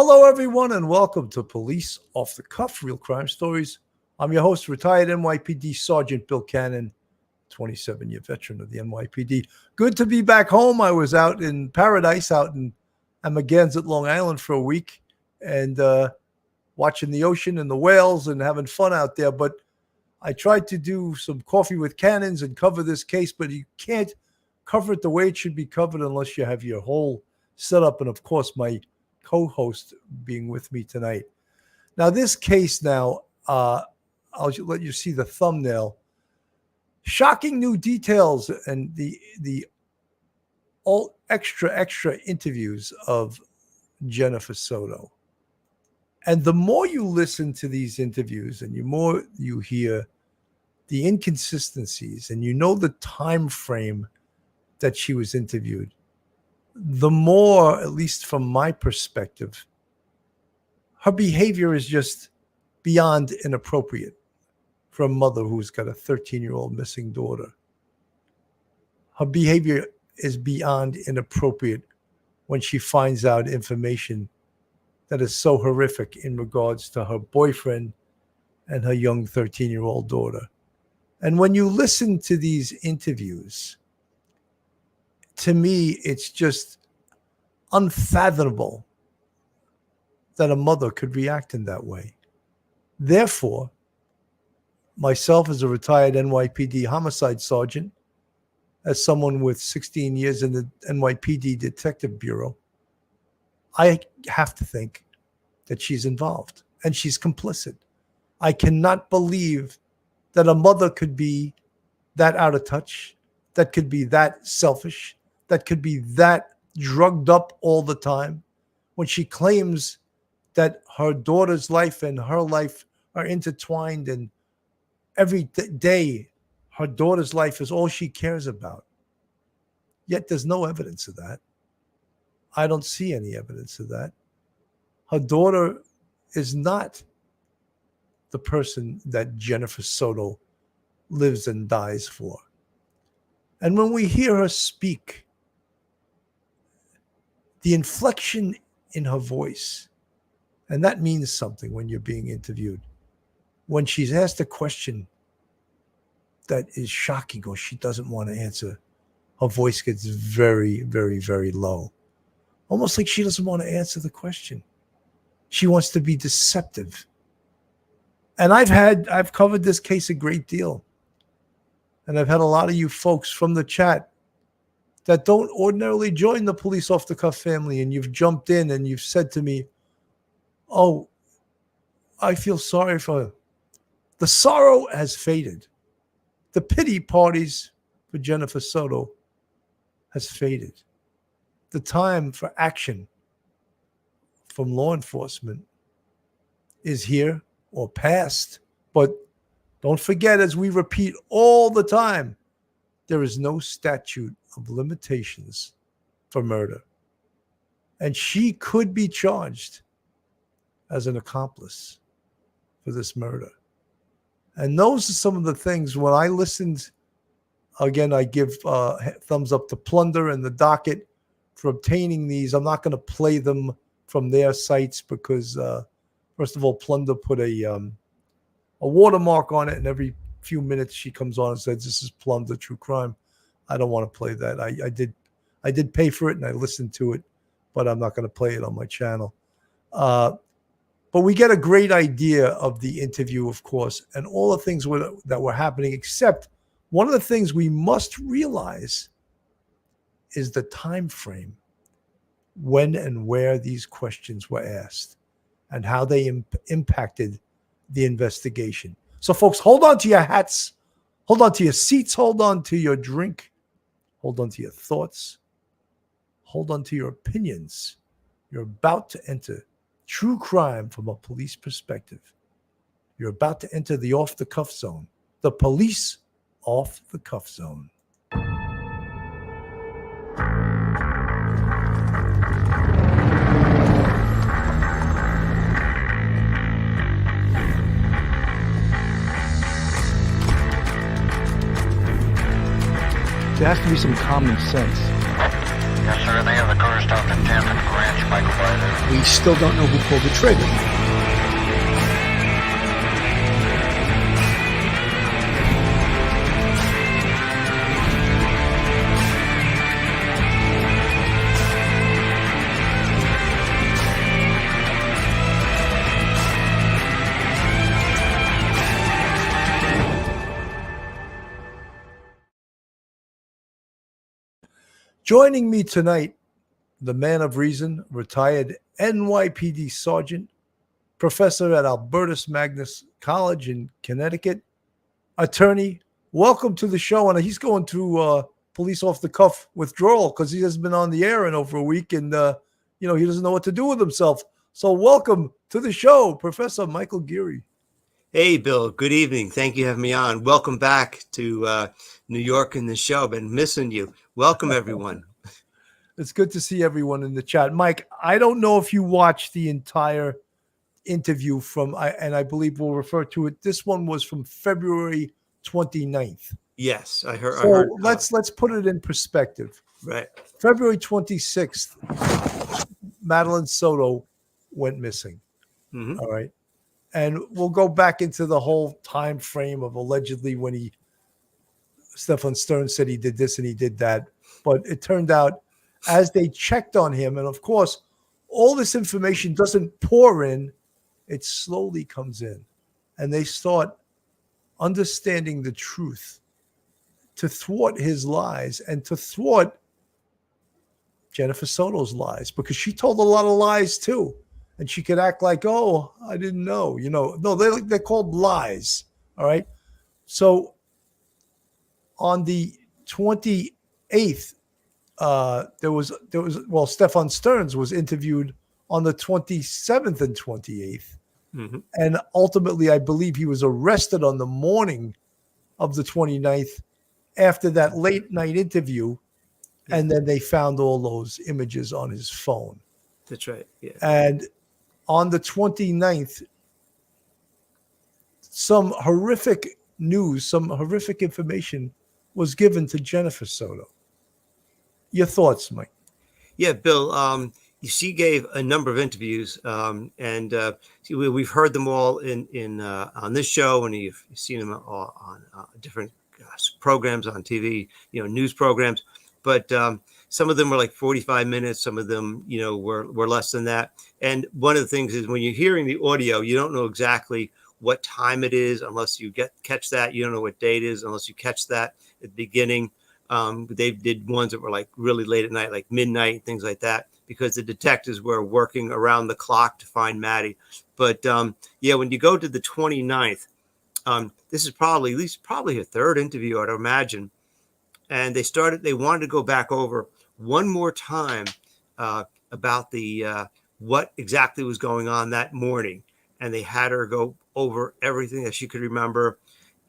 Hello, everyone, and welcome to Police Off the Cuff, Real Crime Stories. I'm your host, retired NYPD Sergeant Bill Cannon, 27-year veteran of the NYPD. Good to be back home. I was out in paradise, out in Amagansett, Long Island for a week, and watching the ocean and the whales and having fun out there. But I tried to do some coffee with cannons and cover this case, but you can't cover it the way it should be covered unless you have your whole setup. And, of course, my co-host being with me tonight. Now, this case now, I'll let you see the thumbnail. Shocking new details and the all extra interviews of Jennifer Soto. And the more you listen to these interviews and the more you hear the inconsistencies and you know the time frame that she was interviewed, the more, at least from my perspective, her behavior is just beyond inappropriate for a mother who's got a 13-year-old missing daughter. Her behavior is beyond inappropriate when she finds out information that is so horrific in regards to her boyfriend and her young 13-year-old daughter. And when you listen to these interviews, to me, it's just unfathomable that a mother could react in that way. Therefore, myself as a retired NYPD homicide sergeant, as someone with 16 years in the NYPD Detective Bureau, I have to think that she's involved and she's complicit. I cannot believe that a mother could be that out of touch, that could be that selfish, that could be that drugged up all the time when she claims that her daughter's life and her life are intertwined, and every day her daughter's life is all she cares about. Yet there's no evidence of that. I don't see any evidence of that. Her daughter is not the person that Jennifer Soto lives and dies for. And when we hear her speak, the inflection in her voice, and that means something when you're being interviewed. When she's asked a question that is shocking or she doesn't want to answer, her voice gets very, very, very low. Almost like she doesn't want to answer the question. She wants to be deceptive. And I've covered this case a great deal. And I've had a lot of you folks from the chat that don't ordinarily join the Police Off the Cuff family, and you've jumped in and you've said to me, oh, I feel sorry for her. The sorrow has faded. The pity parties for Jennifer Soto has faded. The time for action from law enforcement is here or past. But don't forget, as we repeat all the time, there is no statute of limitations for murder. And she could be charged as an accomplice for this murder. And those are some of the things when I listened. Again, I give thumbs up to Plunder and the docket for obtaining these. I'm not going to play them from their sites because, first of all, Plunder put a watermark on it, and every few minutes she comes on and says, this is Plunder True Crime. I don't want to play that. I did pay for it and I listened to it, but I'm not going to play it on my channel. But we get a great idea of the interview, of course, and all the things that were happening, except one of the things we must realize is the time frame when and where these questions were asked and how they impacted the investigation. So, folks, hold on to your hats, hold on to your seats, hold on to your drink, hold on to your thoughts, hold on to your opinions. You're about to enter true crime from a police perspective. You're about to enter the off-the-cuff zone, the police off-the-cuff zone. There has to be some common sense. Yes, sir. They have the car stopped in 10th and Grant. We still don't know who pulled the trigger. Joining me tonight, the man of reason, retired NYPD Sergeant, professor at Albertus Magnus College in Connecticut, attorney. Welcome to the show. And he's going through police off-the-cuff withdrawal because he hasn't been on the air in over a week, and he doesn't know what to do with himself. So welcome to the show, Professor Michael Geary. Hey, Bill. Good evening. Thank you for having me on. Welcome back to New York and the show. Been missing you. Welcome, everyone. It's good to see everyone in the chat. Mike, I don't know if you watched the entire interview and I believe we'll refer to it. This one was from February 29th. Yes, I heard. So let's put it in perspective. Right. February 26th, Madeline Soto went missing. Mm-hmm. All right. And we'll go back into the whole time frame of allegedly when Stefon Stern said he did this and he did that. But it turned out as they checked on him, and of course, all this information doesn't pour in, it slowly comes in. And they start understanding the truth to thwart his lies and to thwart Jennifer Soto's lies, because she told a lot of lies too. And she could act like, oh, I didn't know, No, they're called lies. All right. So on the 28th, Stefon Stearns was interviewed on the 27th and 28th. Mm-hmm. And ultimately, I believe he was arrested on the morning of the 29th after that late night interview. Yeah. And then they found all those images on his phone. That's right. Yeah. And on the 29th, some horrific news, some horrific information was given to Jennifer Soto. Your thoughts, Mike? Yeah, Bill. She gave a number of interviews, and we've heard them all in on this show, and you've seen them all on different programs on TV, news programs. But some of them were like 45 minutes. Some of them, were less than that. And one of the things is when you're hearing the audio, you don't know exactly what time it is unless you catch that. You don't know what day it is unless you catch that at the beginning. They did ones that were like really late at night, like midnight, things like that, because the detectives were working around the clock to find Maddie. But when you go to the 29th, this is probably her third interview, I'd imagine. And they wanted to go back over one more time about the what exactly was going on that morning. And they had her go over everything that she could remember.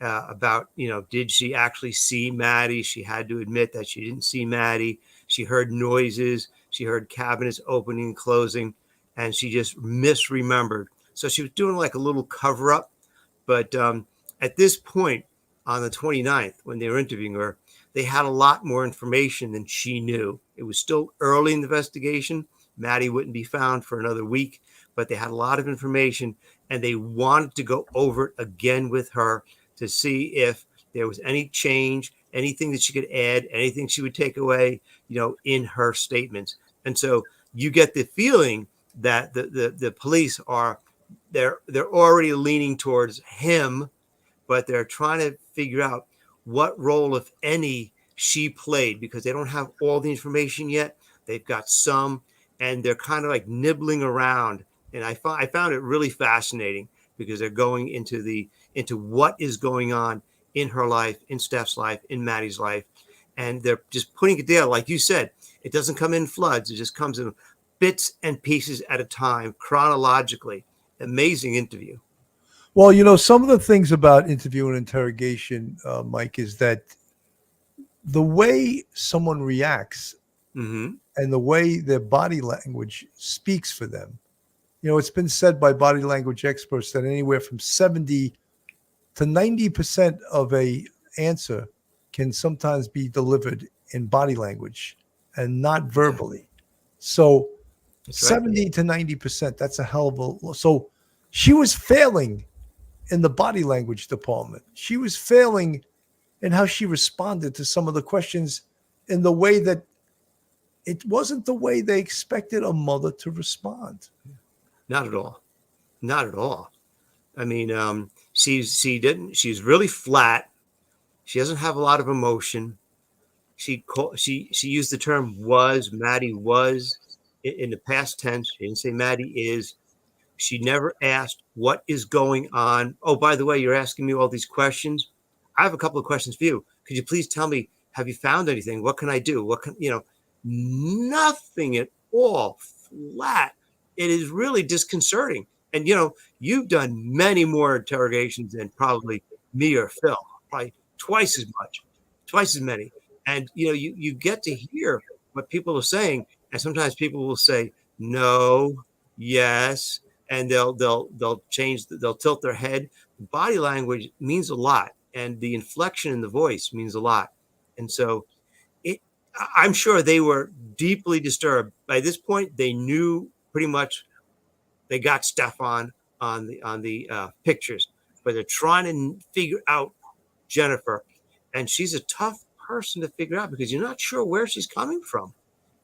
About, did she actually see Maddie? She had to admit that she didn't see Maddie. She heard noises. She heard cabinets opening and closing, and she just misremembered. So she was doing like a little cover up. But at this point on the 29th, when they were interviewing her, they had a lot more information than she knew. It was still early in the investigation. Maddie wouldn't be found for another week, but they had a lot of information, and they wanted to go over it again with her to see if there was any change, anything that she could add, anything she would take away, in her statements. And so you get the feeling that the police they're already leaning towards him, but they're trying to figure out what role, if any, she played, because they don't have all the information yet. They've got some, and they're kind of like nibbling around. And I found it really fascinating because they're going into what is going on in her life, in Steph's life, in Maddie's life. And they're just putting it together. Like you said, it doesn't come in floods. It just comes in bits and pieces at a time, chronologically. Amazing interview. Well, some of the things about interview and interrogation, Mike, is that the way someone reacts and the way their body language speaks for them. It's been said by body language experts that anywhere from 70 to 90% of a answer can sometimes be delivered in body language and not verbally. So That's right. 70 to 90%. That's a hell of a. So she was failing in the body language department. She was failing in how she responded to some of the questions in the way that it wasn't the way they expected a mother to respond. Not at all. Not at all. I mean, she's really flat. She doesn't have a lot of emotion. She used the term was. Maddie was in the past tense. She didn't say Maddie is. She never asked what is going on. Oh, by the way, you're asking me all these questions. I have a couple of questions for you. Could you please tell me, have you found anything? What can I do? What can, nothing at all, flat. It is really disconcerting. And, you've done many more interrogations than probably me or Phil, probably twice as much, twice as many. And, you get to hear what people are saying. And sometimes people will say, no, yes, and they'll change, they'll tilt their head. Body language means a lot, and the inflection in the voice means a lot. And so I'm sure they were deeply disturbed. By this point, they knew pretty much they got Stefon on the pictures, but they're trying to figure out Jennifer, and she's a tough person to figure out because you're not sure where she's coming from.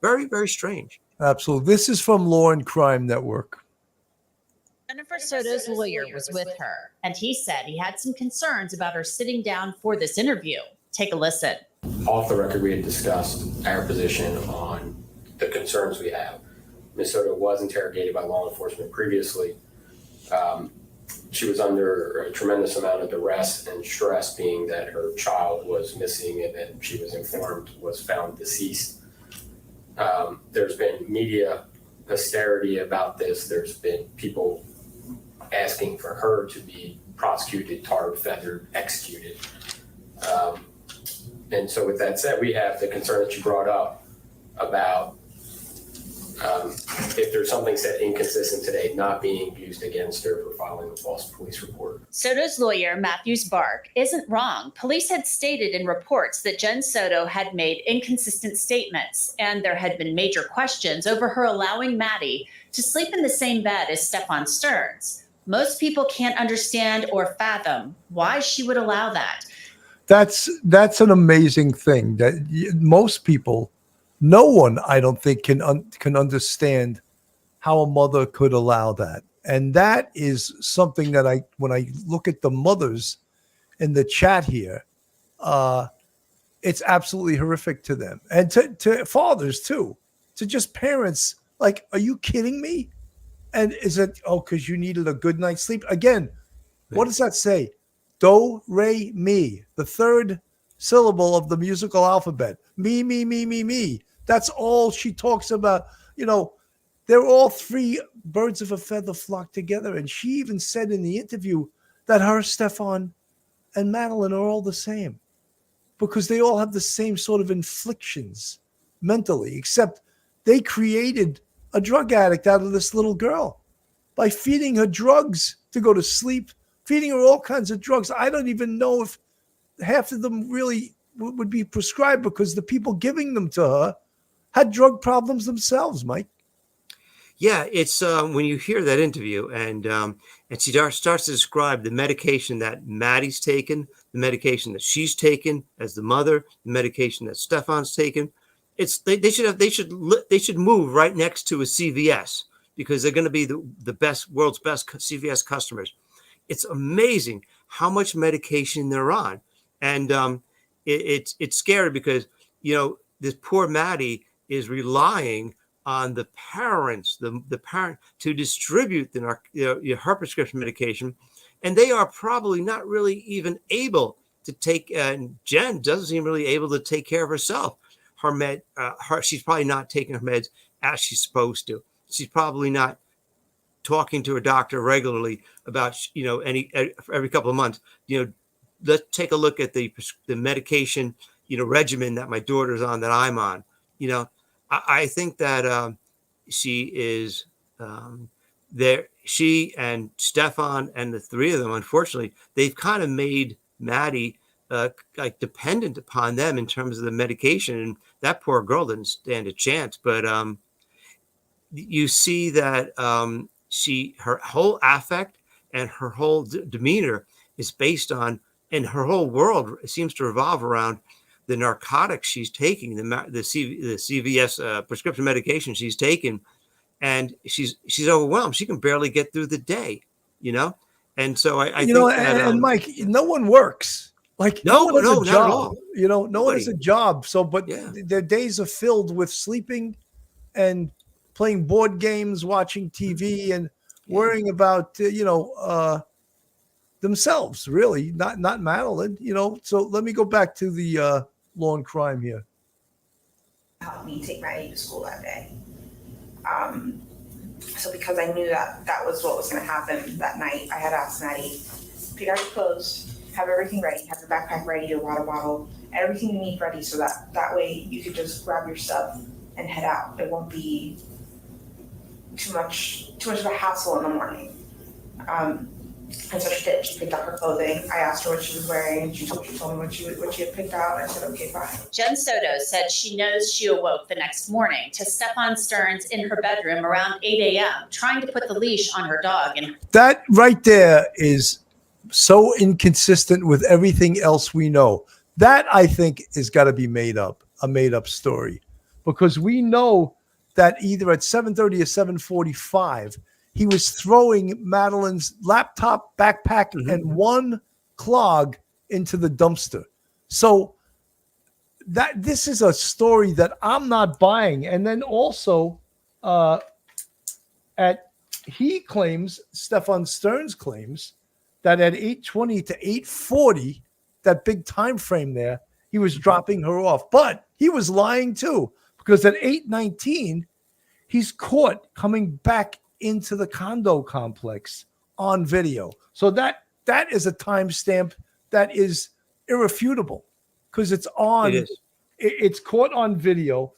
Very, very strange. Absolutely. This is from Law and Crime Network. Jennifer Soto's lawyer was with her, and he said he had some concerns about her sitting down for this interview. Take a listen. Off the record, we had discussed our position on the concerns we have. Ms. Soto was interrogated by law enforcement previously. She was under a tremendous amount of duress and stress, being that her child was missing and that she was informed was found deceased. There's been media hysteria about this. There's been people asking for her to be prosecuted, tarred, feathered, executed. And so with that said, we have the concern that you brought up about if there's something said inconsistent today, not being used against her for filing a false police report. Soto's lawyer, Matthews Bark, isn't wrong. Police had stated in reports that Jen Soto had made inconsistent statements, and there had been major questions over her allowing Maddie to sleep in the same bed as Stefon Stearns. Most people can't understand or fathom why she would allow that. That's an amazing thing that most people, no one, I don't think, can understand how a mother could allow that. And that is something that when I look at the mothers in the chat here, it's absolutely horrific to them, and to fathers too, to just parents. Like, are you kidding me? And is it, because you needed a good night's sleep? Again, what does that say? Do, re, mi, the third syllable of the musical alphabet. Me, me, me, me, me. That's all she talks about. They're all three birds of a feather flock together. And she even said in the interview that her, Stefon, and Madeline are all the same because they all have the same sort of inflictions mentally, except they created a drug addict out of this little girl by feeding her drugs to go to sleep, feeding her all kinds of drugs. I don't even know if half of them really would be prescribed because the people giving them to her had drug problems themselves, Mike. Yeah, it's when you hear that interview and she starts to describe the medication that Maddie's taken, the medication that she's taken as the mother, the medication that Stefon's taken. They should move right next to a CVS because they're going to be the best, world's best CVS customers. It's amazing how much medication they're on, and it's scary because this poor Maddie is relying on the parents, the parent to distribute her prescription medication, and they are probably not really even able to take. And Jen doesn't seem really able to take care of herself. She's probably not taking her meds as she's supposed to. She's probably not talking to her doctor regularly about every couple of months. Let's take a look at the medication regimen that my daughter's on, that I'm on. I think that she is there. She and Stefon and the three of them, unfortunately, they've kind of made Maddie like dependent upon them in terms of the medication, and that poor girl didn't stand a chance. But you see that her whole affect and her whole demeanor is based on, and her whole world seems to revolve around the narcotics she's taking, the CVS prescription medication she's taking, and she's overwhelmed. She can barely get through the day, you know. And so I You think know, that and Mike, no one works. Like no one has a not at job. all. You know, no one has a job. So, but Yeah. their days are filled with sleeping and playing board games, watching TV, and worrying about themselves. Really, not Madeline. You know. So let me go back to the law and crime here. Helped me take Maddie to school that day. So because I knew that was what was going to happen that night, I had asked Maddie, pick out your clothes, have everything ready, have your backpack ready, your water bottle, everything you need ready, so that way you could just grab your stuff and head out. It won't be too much of a hassle in the morning. And so she did. She picked out her clothing. I asked her what she was wearing, and she told me what she had picked out. I said, okay, fine. Jen Soto said she knows she awoke the next morning to Stefon Stearns in her bedroom around 8 a.m., trying to put the leash on her dog. And that right there is so inconsistent with everything else we know. That, I think, is got to be made up, a made-up story, because we know that either at 7:30 or 7:45, he was throwing Madeline's laptop, backpack, and one clog into the dumpster. So that this is a story that I'm not buying. And then also, he claims, Stefon Stearns claims, that at 8:20 to 8:40, that big time frame there, he was dropping her off. But he was lying too, because at 8:19, he's caught coming back into the condo complex on video. So that is a timestamp that is irrefutable, because it's on. It's caught on video.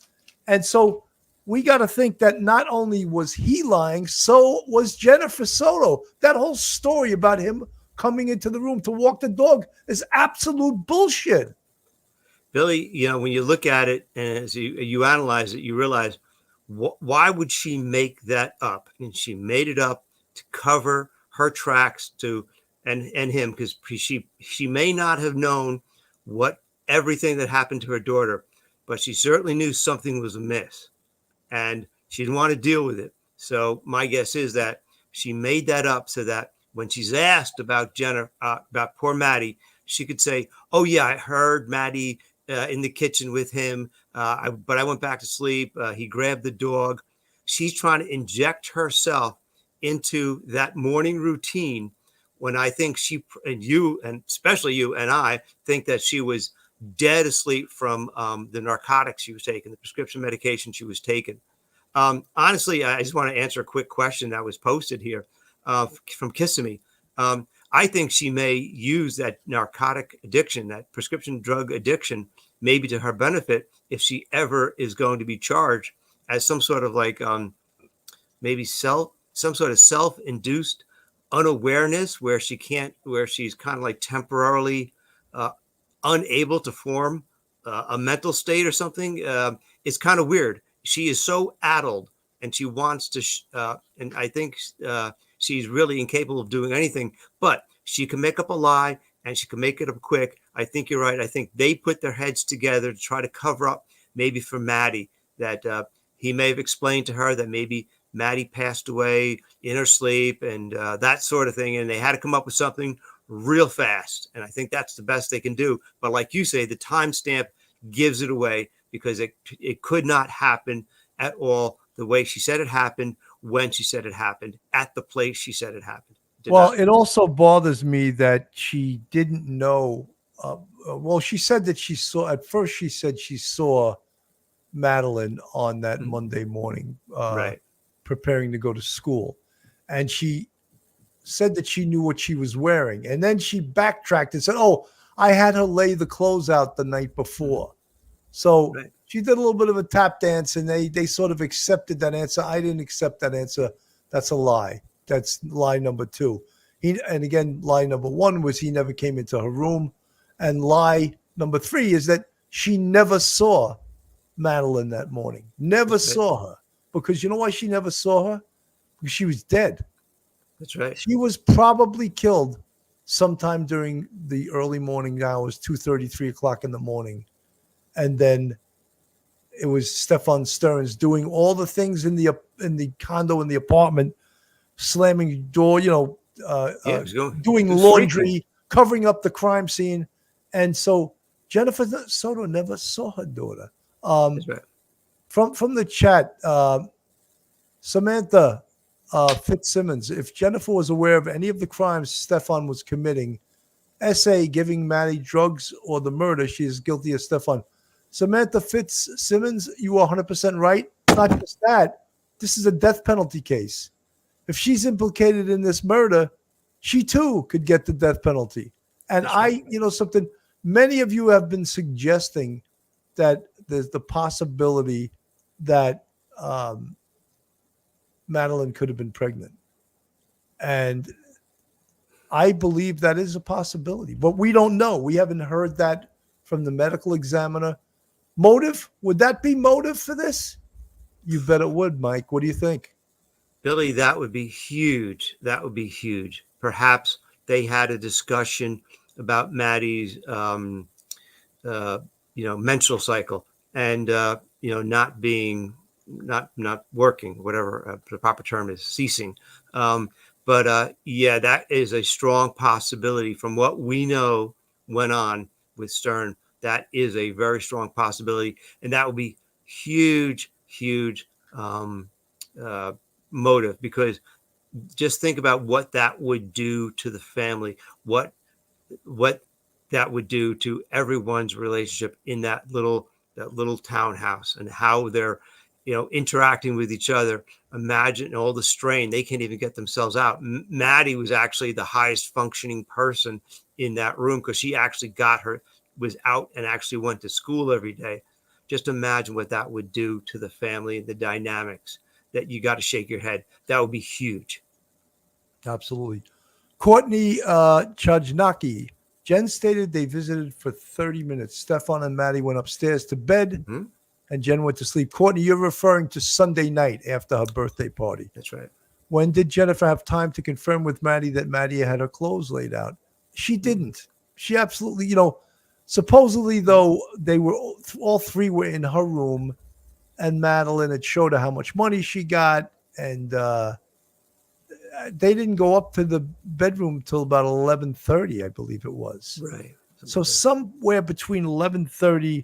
And so we got to think that not only was he lying, so was Jennifer Soto. That whole story about him coming into the room to walk the dog is absolute bullshit. Billy, you know, when you look at it and as you analyze it, you realize, why would she make that up? And she made it up to cover her tracks and him, because she may not have known what everything that happened to her daughter, but she certainly knew something was amiss, and she didn't want to deal with it. So my guess is that she made that up so that when she's asked about about poor Maddie, she could say, "Oh yeah, I heard Maddie in the kitchen with him, but I went back to sleep. He grabbed the dog." She's trying to inject herself into that morning routine, when I think she and you, and especially you and I, think that she was dead asleep from the narcotics she was taking, the prescription medication she was taking. Honestly, I just want to answer a quick question that was posted here from Kissimmee. I think she may use that narcotic addiction, that prescription drug addiction, maybe to her benefit, if she ever is going to be charged as some sort of like maybe some sort of self-induced unawareness, where she's kind of like temporarily unable to form a mental state or something. It's kind of weird. She is so addled, and she wants to, and I think she's really incapable of doing anything, but she can make up a lie, and she can make it up quick. I think you're right. I think they put their heads together to try to cover up, maybe for Maddie, that he may have explained to her that maybe Maddie passed away in her sleep and that sort of thing. And they had to come up with something real fast. And I think that's the best they can do. But like you say, the timestamp gives it away, because it could not happen at all the way she said it happened, when she said it happened, at the place she said it happened. Well, it also bothers me that she didn't know. Well, she said that she saw, at first she said she saw Madeline on that Monday morning, right, preparing to go to school. And she said that she knew what she was wearing. And then she backtracked and said, "Oh, I had her lay the clothes out the night before." So she did a little bit of a tap dance, and they sort of accepted that answer. I didn't accept that answer. That's a lie. That's lie number two. And again, lie number one was he never came into her room. And lie number three is that she never saw Madeline that morning. Never saw her. because you know why she never saw her? Because she was dead. That's right. She was probably killed sometime during the early morning hours, 2:30, 3 o'clock in the morning. And then it was Stefon Stearns doing all the things in the condo, in the apartment, slamming the door, doing he was laundry, freaking. covering up the crime scene. And so Jennifer Soto never saw her daughter. That's right. From the chat, Samantha Fitzsimmons, if Jennifer was aware of any of the crimes Stefon was committing, SA, giving Maddie drugs, or the murder, she is guilty of Stefon. Samantha Fitzsimmons, you are 100% right. Not just that, this is a death penalty case. If she's implicated in this murder, she too could get the death penalty. And something, many of you have been suggesting that there's the possibility that Madeline could have been pregnant. And I believe that is a possibility, but we don't know. We haven't heard that from the medical examiner. Motive? Would that be motive for this? You bet it would, Mike. What do you think? Billy, that would be huge. That would be huge. Perhaps they had a discussion about Maddie's, menstrual cycle and, not being, not working, whatever the proper term is, ceasing. But that is a strong possibility from what we know went on with Stern. That is a very strong possibility. And that would be huge motive, because just think about what that would do to the family, what that would do to everyone's relationship in that little townhouse, and how they're interacting with each other. Imagine all the strain. They can't even get themselves out. Maddie was actually the highest functioning person in that room, because she actually was out and actually went to school every day. Just imagine what that would do to the family and the dynamics. That you got to shake your head. That would be huge. Absolutely. Courtney Chajnaki. Jen stated they visited for 30 minutes. Stefon and Maddie went upstairs to bed, and Jen went to sleep. Courtney, you're referring to Sunday night after her birthday party. That's right. When did Jennifer have time to confirm with Maddie that Maddie had her clothes laid out? She didn't. She absolutely, supposedly, though, they were all three were in her room, and Madeline had showed her how much money she got, and they didn't go up to the bedroom till about 11:30, I believe it was. Right. So somewhere between 11:30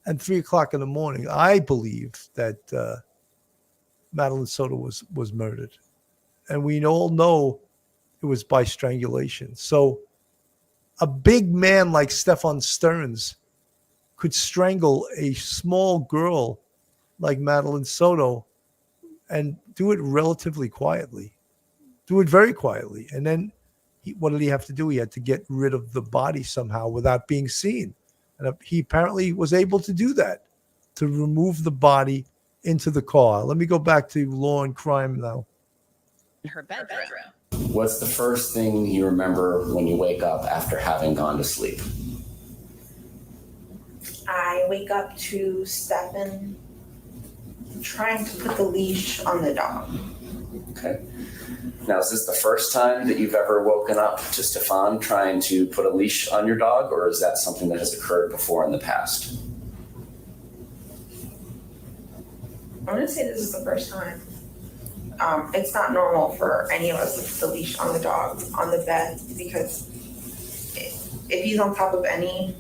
and 3 o'clock in the morning, I believe that Madeline Soto was murdered. And we all know it was by strangulation. So a big man like Stefon Stearns could strangle a small girl like Madeline Soto and do it relatively quietly. Do it very quietly. And then what did he have to do? He had to get rid of the body somehow without being seen. And he apparently was able to do that, to remove the body into the car. Let me go back to Law and Crime now. In her bedroom. What's the first thing you remember when you wake up after having gone to sleep? I wake up to Stefon trying to put the leash on the dog. Okay. Now, is this the first time that you've ever woken up to Stefon trying to put a leash on your dog, or is that something that has occurred before in the past? I'm going to say this is the first time. It's not normal for any of us to put the leash on the dog on the bed, because if he's on top of any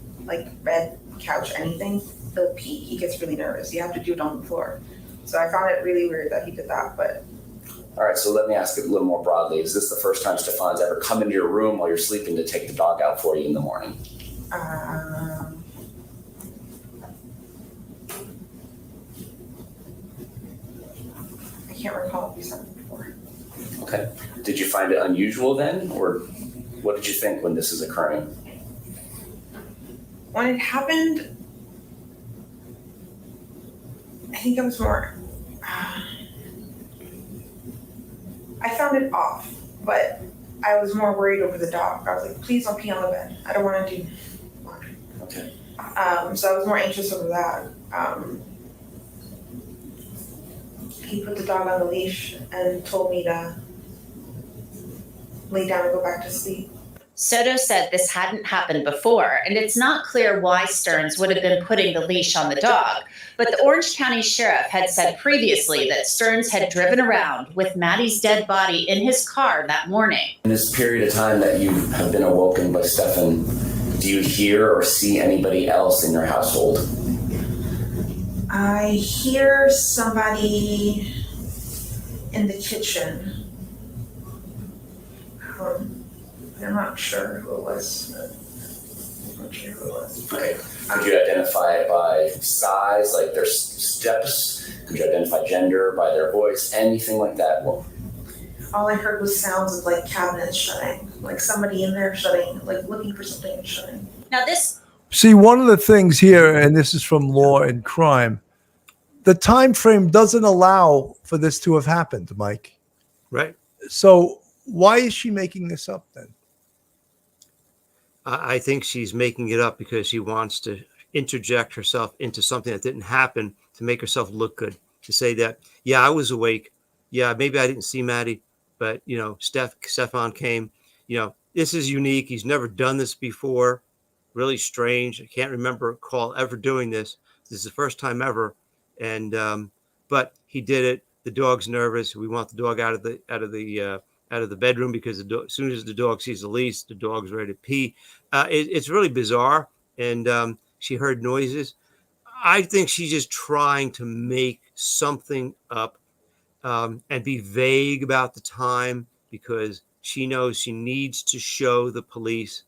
bed, couch, anything, he'll pee. He gets really nervous. You have to do it on the floor. So I found it really weird that he did that, but. All right, so let me ask it a little more broadly. Is this the first time Stefon's ever come into your room while you're sleeping to take the dog out for you in the morning? I can't recall if we said it before. Okay. Did you find it unusual then, or what did you think when this is occurring? When it happened, I think I was more. I found it off, but I was more worried over the dog. I was like, please don't pee on the bed. I don't want to do laundry. Okay. So I was more anxious over that. he put the dog on the leash and told me to lay down and go back to sleep. Soto said this hadn't happened before, and it's not clear why Stearns would have been putting the leash on the dog. But the Orange County Sheriff had said previously that Stearns had driven around with Maddie's dead body in his car that morning. In this period of time that you have been awoken by Stefon, do you hear or see anybody else in your household? I hear somebody in the kitchen. I'm not sure who it was. I'm not sure who it was. Okay. Could you identify it by size, like their steps? Could you identify gender by their voice? Anything like that? Well, all I heard was sounds of like cabinets shutting, like somebody in there shutting, like looking for something and shutting. Now this See, one of the things here, and this is from Law and Crime, the time frame doesn't allow for this to have happened, Mike. Right. So why is she making this up then? I think she's making it up because she wants to interject herself into something that didn't happen to make herself look good. To say that, yeah, I was awake. Yeah, maybe I didn't see Maddie, but Stefon came. This is unique. He's never done this before. Really strange. I can't remember Call ever doing this. This is the first time ever, and but he did it. The dog's nervous. We want the dog out of the bedroom because as soon as the dog sees the leash, the dog's ready to pee. It's really bizarre, and she heard noises. I think she's just trying to make something up and be vague about the time because she knows she needs to show the police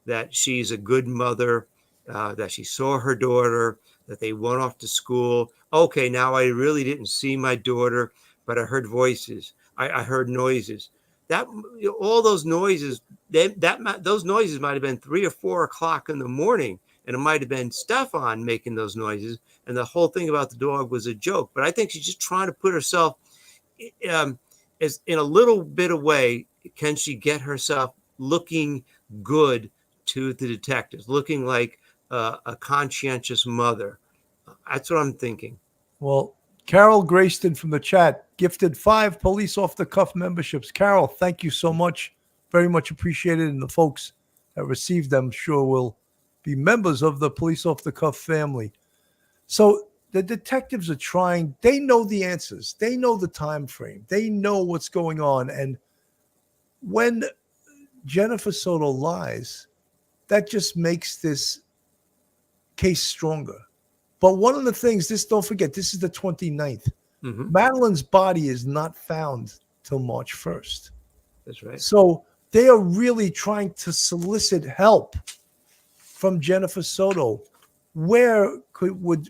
that she's a good mother, that she saw her daughter, that they went off to school. Okay, now I really didn't see my daughter, but I heard voices. I heard noises. That all those noises, those noises might have been 3 or 4 o'clock in the morning, and it might have been Stefon making those noises. And the whole thing about the dog was a joke. But I think she's just trying to put herself as in a little bit of way. Can she get herself looking good to the detectives, looking like a conscientious mother? That's what I'm thinking. Well, Carol Grayston from the chat gifted 5 police off the cuff memberships. Carol, thank you so much. Very much appreciated. And the folks that received them sure will be members of the police off the cuff family. So the detectives are trying, they know the answers. They know the time frame. They know what's going on. And when Jennifer Soto lies, that just makes this case stronger. But one of the things, don't forget, this is the 29th. Mm-hmm. Madeline's body is not found till March 1st. That's right. So they are really trying to solicit help from Jennifer Soto. Where would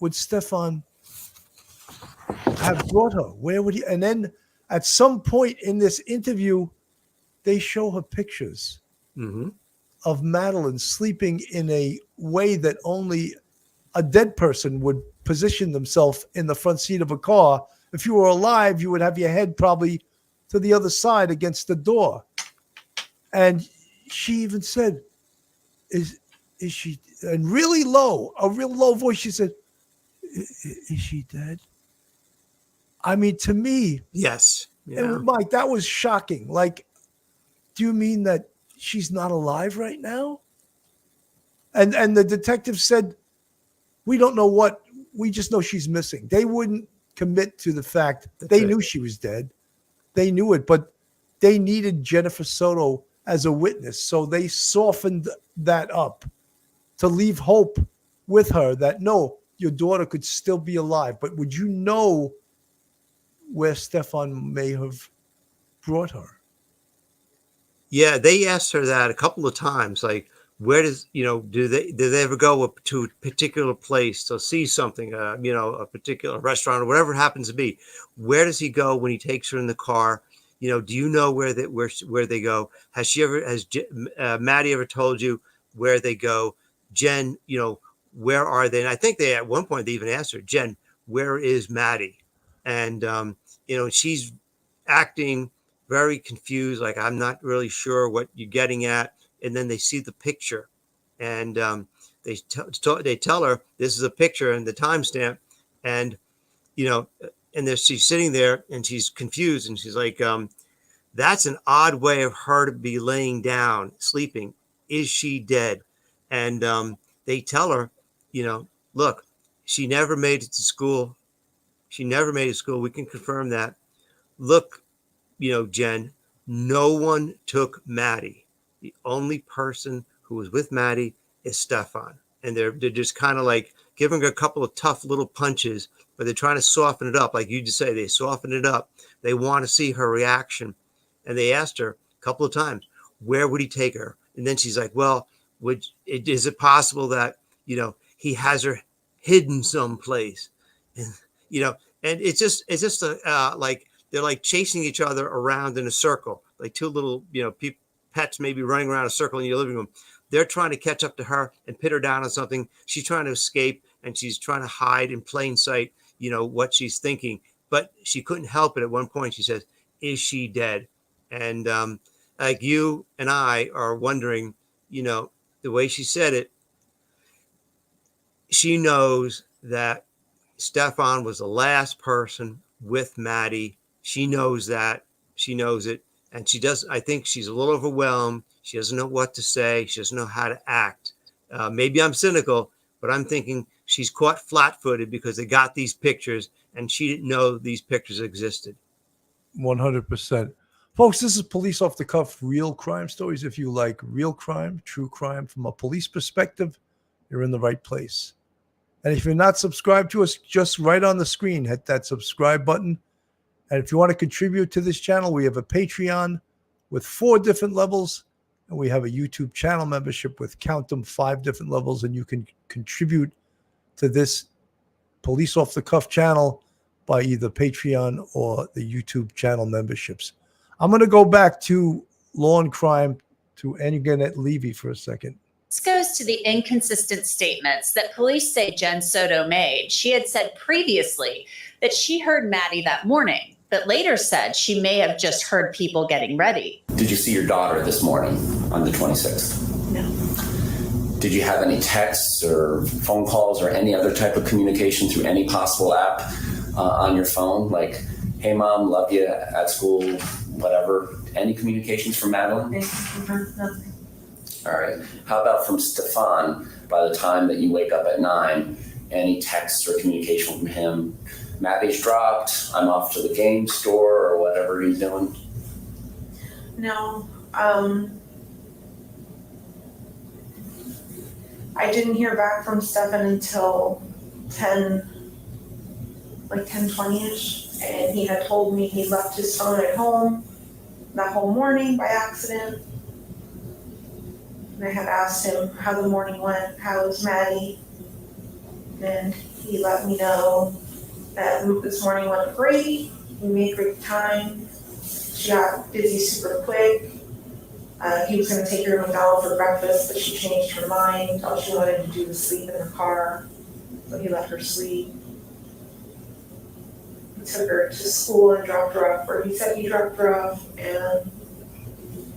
Stefon have brought her? Where would he? And then at some point in this interview, they show her pictures of Madeline sleeping in a way that only a dead person would position themselves in the front seat of a car. If you were alive, you would have your head probably to the other side against the door. And she even said, is she, and really low, a real low voice, she said, is she dead? I mean, to me, yes. Yeah. Mike, that was shocking. Like, do you mean that she's not alive right now? And the detective said, we don't know what, we just know she's missing. They wouldn't commit to the fact they knew she was dead. They knew it, but they needed Jennifer Soto as a witness. So they softened that up to leave hope with her that no, your daughter could still be alive. But would you know where Stefon may have brought her? Yeah, they asked her that a couple of times, like, where does, do they ever go to a particular place to see something, a particular restaurant or whatever it happens to be? Where does he go when he takes her in the car? Do you know where they go? Has Maddie ever told you where they go? Jen, where are they? And I think at one point they even asked her, Jen, where is Maddie? And, she's acting very confused. Like, I'm not really sure what you're getting at. And then they see the picture, and they tell her this is a picture and the timestamp, and she's sitting there and she's confused and she's like, that's an odd way of her to be laying down, sleeping. Is she dead? And they tell her, look, she never made it to school. She never made it to school. We can confirm that. Look, Jen, no one took Maddie. The only person who was with Maddie is Stefon. And they're just kind of like giving her a couple of tough little punches, but they're trying to soften it up. Like you just say, they soften it up. They want to see her reaction. And they asked her a couple of times, where would he take her? And then she's like, well, is it possible that, he has her hidden someplace? And, and it's just like, they're like chasing each other around in a circle, like two little, pets maybe running around a circle in your living room. They're trying to catch up to her and pin her down on something. She's trying to escape and she's trying to hide in plain sight, what she's thinking. But she couldn't help it. At one point, she says, is she dead? And like you and I are wondering, the way she said it, she knows that Stefon was the last person with Maddie. She knows that. She knows it. And I think she's a little overwhelmed. She doesn't know what to say. She doesn't know how to act. Maybe I'm cynical, but I'm thinking she's caught flat-footed because they got these pictures and she didn't know these pictures existed. 100%. Folks, this is Police Off the Cuff, real crime stories. If you like real crime, true crime from a police perspective, you're in the right place. And if you're not subscribed to us, just right on the screen, hit that subscribe button. And if you want to contribute to this channel, we have a Patreon with 4 different levels. And we have a YouTube channel membership with, count them, 5 different levels. And you can contribute to this Police Off the Cuff channel by either Patreon or the YouTube channel memberships. I'm going to go back to Law and Crime, to Anjanette Levy for a second. This goes to the inconsistent statements that police say Jen Soto made. She had said previously that she heard Maddie that morning, but later said she may have just heard people getting ready. Did you see your daughter this morning on the 26th? No. Did you have any texts or phone calls or any other type of communication through any possible app on your phone? Like, hey, Mom, love you at school, whatever. Any communications from Madeline? Nothing. All right. How about from Stefon by the time that you wake up at 9? Any texts or communication from him? Maddie's dropped. I'm off to the game store or whatever he's doing. No. I didn't hear back from Stefon until 10:20ish, and he had told me he left his phone at home that whole morning by accident. And I had asked him how the morning went, how was Maddie, and he let me know that this morning went great. We made great time. She got busy super quick. He was going to take her to McDonald's for breakfast, but she changed her mind. All she wanted to do was sleep in the car, so he let her sleep. He took her to school and dropped her off, or he said he dropped her off, and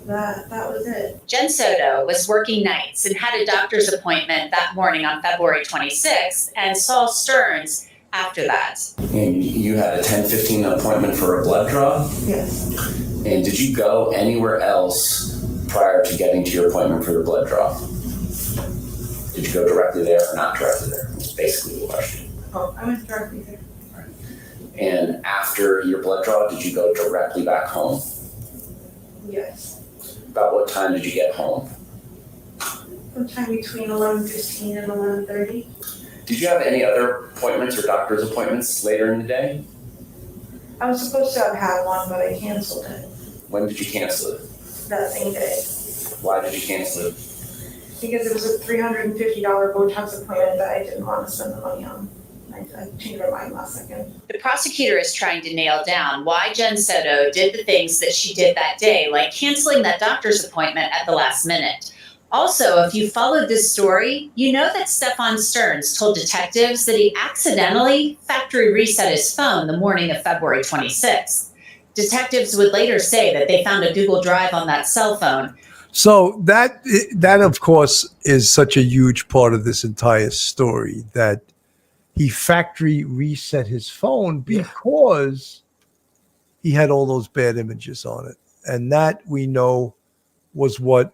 that was it. Jen Soto was working nights and had a doctor's appointment that morning on February 26th and saw Stearns after that. And you had a 10:15 appointment for a blood draw? Yes. And did you go anywhere else prior to getting to your appointment for the blood draw? Did you go directly there or not directly there? That's basically the question. Oh, I went directly there. And after your blood draw, did you go directly back home? Yes. About what time did you get home? Sometime between 11:15 and 11:30. Did you have any other appointments or doctor's appointments later in the day? I was supposed to have had one, but I canceled it When did you cancel it? that same day Why did you cancel it? because it was a $350 Botox appointment that I didn't want to spend the money on. I changed my mind last second. The prosecutor is trying to nail down why Jen Soto did the things that she did that day, like canceling that doctor's appointment at the last minute. Also, if you followed this story, you know that Stefon Stearns told detectives that he accidentally factory reset his phone the morning of February 26th. Detectives would later say that they found a Google Drive on that cell phone. So that of course is such a huge part of this entire story, that he factory reset his phone Yeah. because he had all those bad images on it. And that we know was what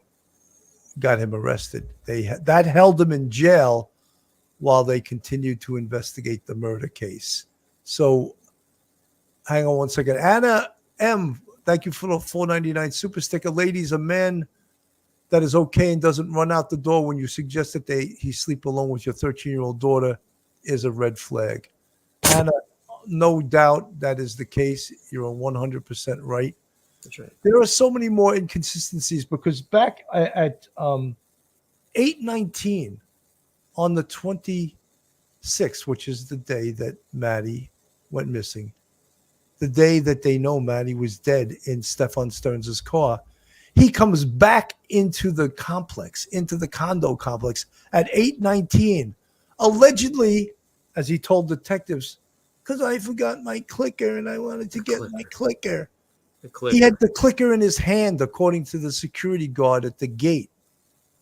got him arrested. That held him in jail while they continued to investigate the murder case. So hang on one second. Anna M., thank you for the $4.99 super sticker. Ladies, a man that is okay and doesn't run out the door when you suggest that he sleep alone with your 13-year-old daughter is a red flag. Anna, no doubt that is the case. You're 100% right. That's right. There are so many more inconsistencies because back at 8/19 on the 26th, which is the day that Maddie went missing, the day that they know Maddie was dead in Stefon Stearns' car, he comes back into the complex, into the condo complex at 8:19, allegedly, as he told detectives, because I forgot my clicker and I wanted to get my clicker. He had the clicker in his hand, according to the security guard at the gate.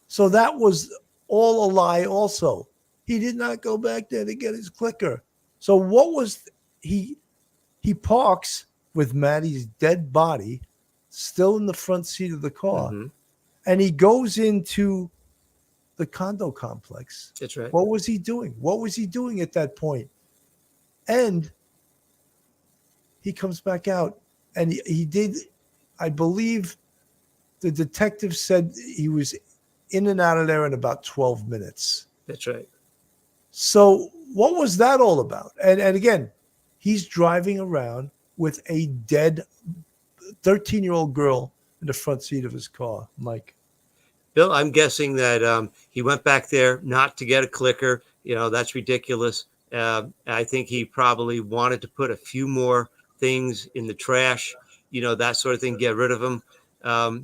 So that was all a lie also. He did not go back there to get his clicker. So what was he parks with Maddie's dead body still in the front seat of the car, and he goes into the condo complex. That's right. What was he doing? What was he doing at that point? And he comes back out, and he did, I believe the detective said he was in and out of there in about 12 minutes. That's right. So what was that all about? And again, he's driving around with a dead 13-year-old girl in the front seat of his car. Mike. Bill, I'm guessing that he went back there not to get a clicker. You know, that's ridiculous. I think he probably wanted to put a few more things in the trash, you know, that sort of thing, get rid of them.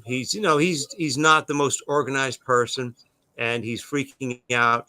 He's not the most organized person, and he's freaking out.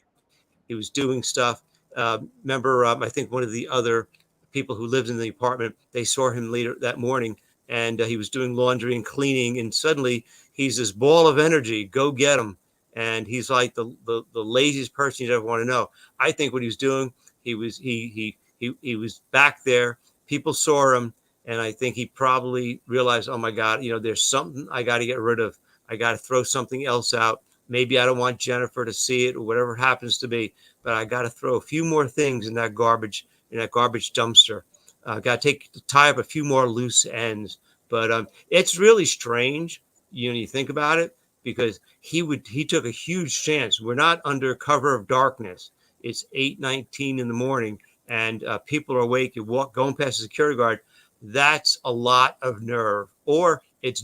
He was doing stuff. Remember, I think one of the other people who lived in the apartment, they saw him later that morning, and he was doing laundry and cleaning, and suddenly he's this ball of energy. Go get him. And he's like the laziest person you'd ever want to know. I think what he was doing, he was back there. People saw him, and I think he probably realized, oh my God, you know, there's something I got to get rid of. I got to throw something else out. Maybe I don't want Jennifer to see it or whatever it happens to be, but I got to throw a few more things in that garbage dumpster. Got to tie up a few more loose ends. But it's really strange, you know, you think about it, because he took a huge chance. We're not under cover of darkness. It's 8:19 in the morning, and people are awake. You're going past the security guard. That's a lot of nerve, or it's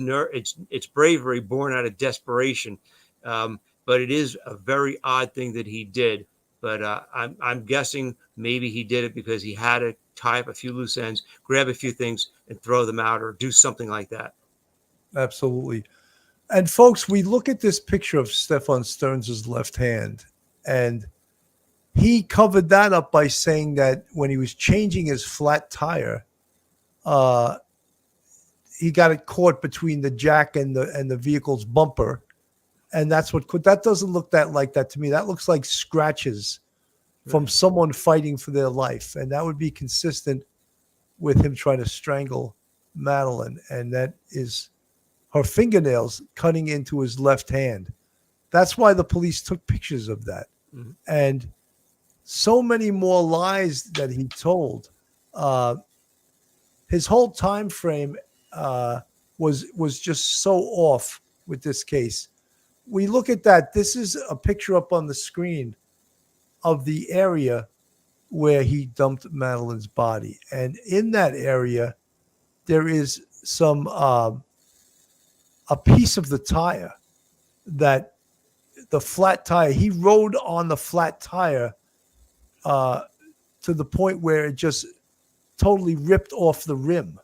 bravery born out of desperation. But it is a very odd thing that he did. But I'm guessing maybe he did it because he had to tie up a few loose ends, grab a few things, and throw them out, or do something like that. Absolutely. And folks, we look at this picture of Stefon Stearns' left hand, and he covered that up by saying that when he was changing his flat tire, he got it caught between the jack and the vehicle's bumper. And that's that doesn't look like that to me. That looks like scratches from someone fighting for their life. And that would be consistent with him trying to strangle Madeline. And that is her fingernails cutting into his left hand. That's why the police took pictures of that. Mm-hmm. And so many more lies that he told. His whole time frame was just so off with this case. We look at that. This is a picture up on the screen of the area where he dumped Madeline's body. And in that area, there is some a piece of the tire, that the flat tire, he rode on the flat tire to the point where it just totally ripped off the rim,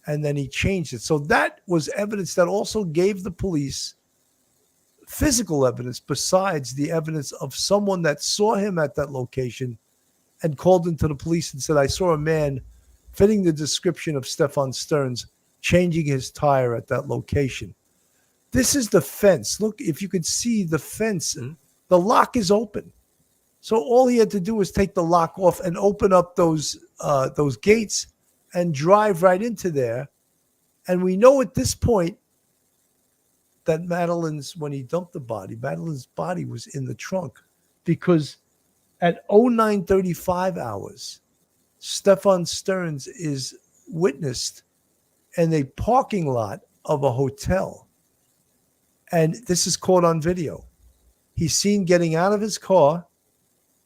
and then he changed it. So that was evidence that also gave the police physical evidence besides the evidence of someone that saw him at that location and called into the police and said, I saw a man fitting the description of Stefon Stearns changing his tire at that location. This is the fence. Look, if you could see the fence, the lock is open. So all he had to do was take the lock off and open up those gates and drive right into there. And we know at this point that when he dumped the body, Madeline's body was in the trunk, because at 09:35 hours, Stefon Stearns is witnessed in a parking lot of a hotel. And this is caught on video. He's seen getting out of his car,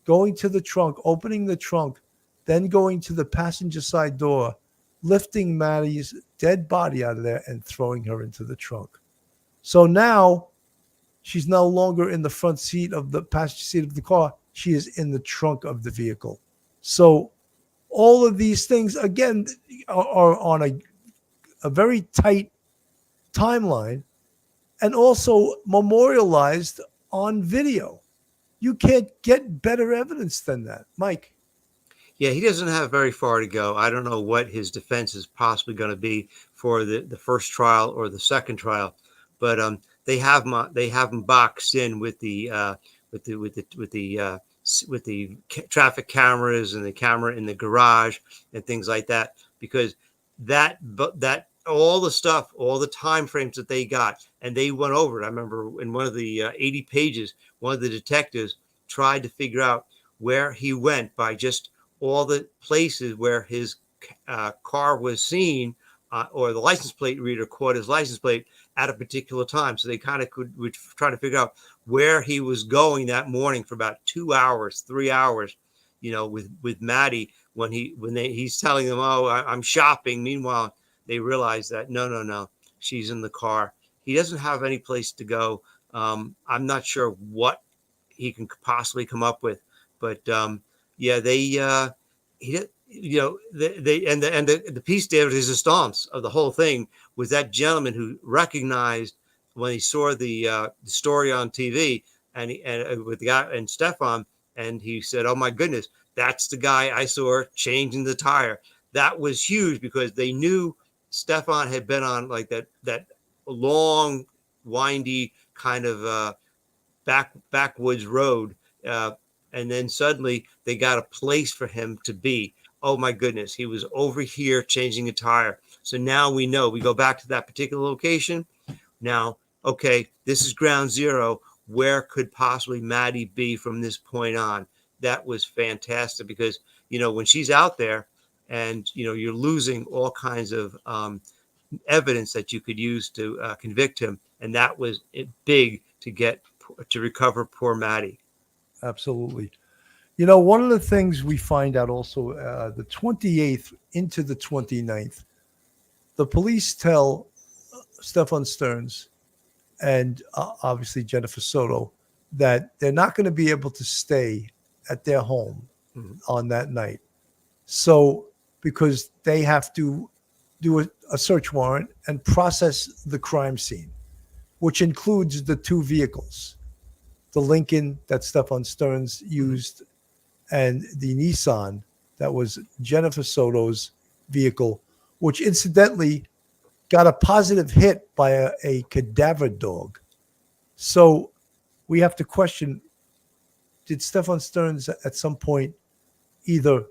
going to the trunk, opening the trunk, then going to the passenger side door, lifting Maddie's dead body out of there and throwing her into the trunk. So now she's no longer in the front seat of the passenger seat of the car. She is in the trunk of the vehicle. So all of these things, again, are on a very tight timeline and also memorialized on video. You can't get better evidence than that. Mike. Yeah, he doesn't have very far to go. I don't know what his defense is possibly going to be for the first trial or the second trial, but they have him boxed in with the traffic cameras and the camera in the garage and things like that, because that all the stuff, all the time frames that they got, and they went over it. I remember in one of the 80 pages, one of the detectives tried to figure out where he went by just all the places where his car was seen, or the license plate reader caught his license plate at a particular time. So they kind of would try to figure out where he was going that morning for about 2 hours, 3 hours, with Maddie he's telling them, "Oh, I'm shopping." Meanwhile, they realize that no, she's in the car. He doesn't have any place to go. I'm not sure what he can possibly come up with, but the piece de resistance of the whole thing was that gentleman who recognized when he saw the story on TV and with the guy and Stefon, and he said, "Oh my goodness, that's the guy I saw changing the tire." That was huge because they knew Stefon had been on like that long, windy kind of backwoods road, and then suddenly they got a place for him to be. Oh my goodness, he was over here changing a tire. So now we know. We go back to that particular location. Now, okay, this is ground zero. Where could possibly Maddie be from this point on? That was fantastic because, when she's out there and, you're losing all kinds of evidence that you could use to convict him. And that was big to recover poor Maddie. Absolutely. One of the things we find out also, the 28th into the 29th, the police tell Stefon Stearns and obviously Jennifer Soto that they're not going to be able to stay at their home on that night. So, because they have to do a search warrant and process the crime scene, which includes the two vehicles, the Lincoln that Stefon Stearns used and the Nissan that was Jennifer Soto's vehicle, which incidentally got a positive hit by a cadaver dog. So we have to question, did Stefon Stearns at some point either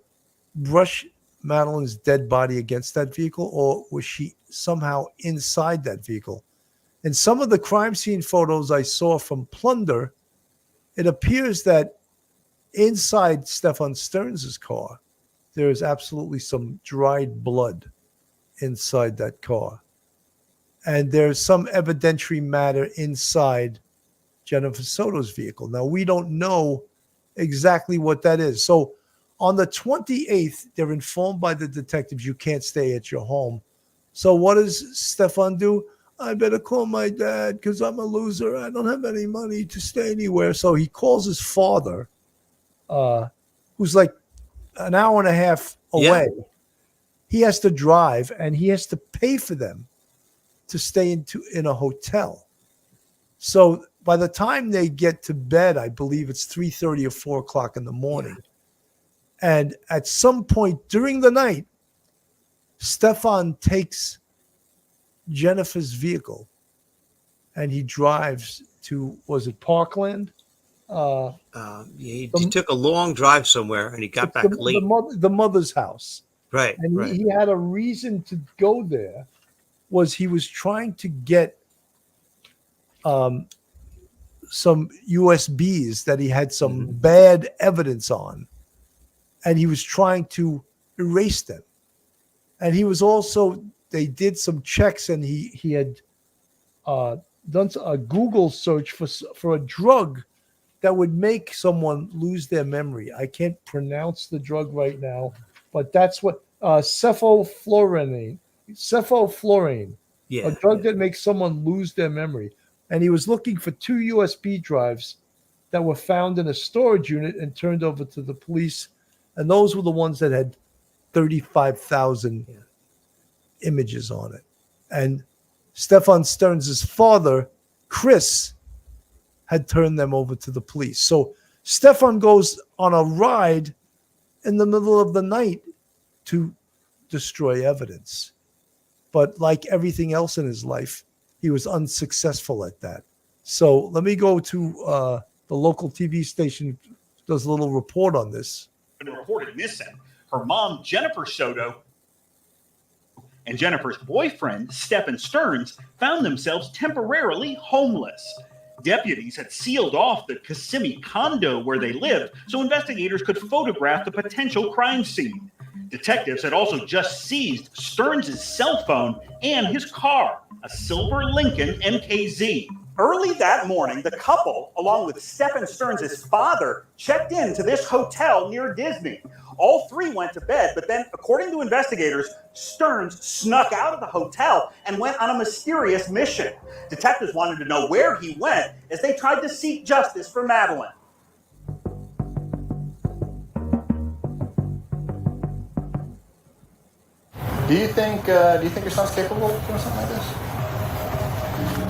brush Madeline's dead body against that vehicle, or was she somehow inside that vehicle? In some of the crime scene photos I saw from Plunder, it appears that inside Stefon Stearns' car, there is absolutely some dried blood inside that car. And there's some evidentiary matter inside Jennifer Soto's vehicle. Now, we don't know exactly what that is. So on the 28th, they're informed by the detectives you can't stay at your home. So what does Stefon do? I better call my dad because I'm a loser. I don't have any money to stay anywhere. So he calls his father, who's like an hour and a half away. Yeah. He has to drive and he has to pay for them to stay in a hotel. So by the time they get to bed, I believe it's 3:30 or 4 o'clock in the morning. Yeah. And at some point during the night, Stefon takes Jennifer's vehicle and he drives to, was it Parkland? He took a long drive somewhere and he got back late. The mother's house. Right. And right. he had a reason to go there. Was he was trying to get some USBs that he had some bad evidence on, and he was trying to erase them. And he was also, they did some checks, and he had done a Google search for a drug that would make someone lose their memory. I can't pronounce the drug right now, but that's what cephalflurane, a drug that makes someone lose their memory. And he was looking for 2 USB drives that were found in a storage unit and turned over to the police. And those were the ones that had 35,000 images on it. And Stefon Stearns' father, Chris, had turned them over to the police. So Stefon goes on a ride in the middle of the night to destroy evidence. But like everything else in his life, he was unsuccessful at that. So let me go to the local TV station, does a little report on this. Reported missing. Her mom, Jennifer Soto, and Jennifer's boyfriend, Stefon Stearns, found themselves temporarily homeless. Deputies had sealed off the Kissimmee condo where they lived so investigators could photograph the potential crime scene. Detectives had also just seized Stearns' cell phone and his car, a silver Lincoln MKZ. Early that morning, the couple, along with Stefon Stearns' father, checked into this hotel near Disney. All 3 went to bed, but then, according to investigators, Stearns snuck out of the hotel and went on a mysterious mission. Detectives wanted to know where he went as they tried to seek justice for Madeline. Do you think your son's capable of doing something like this?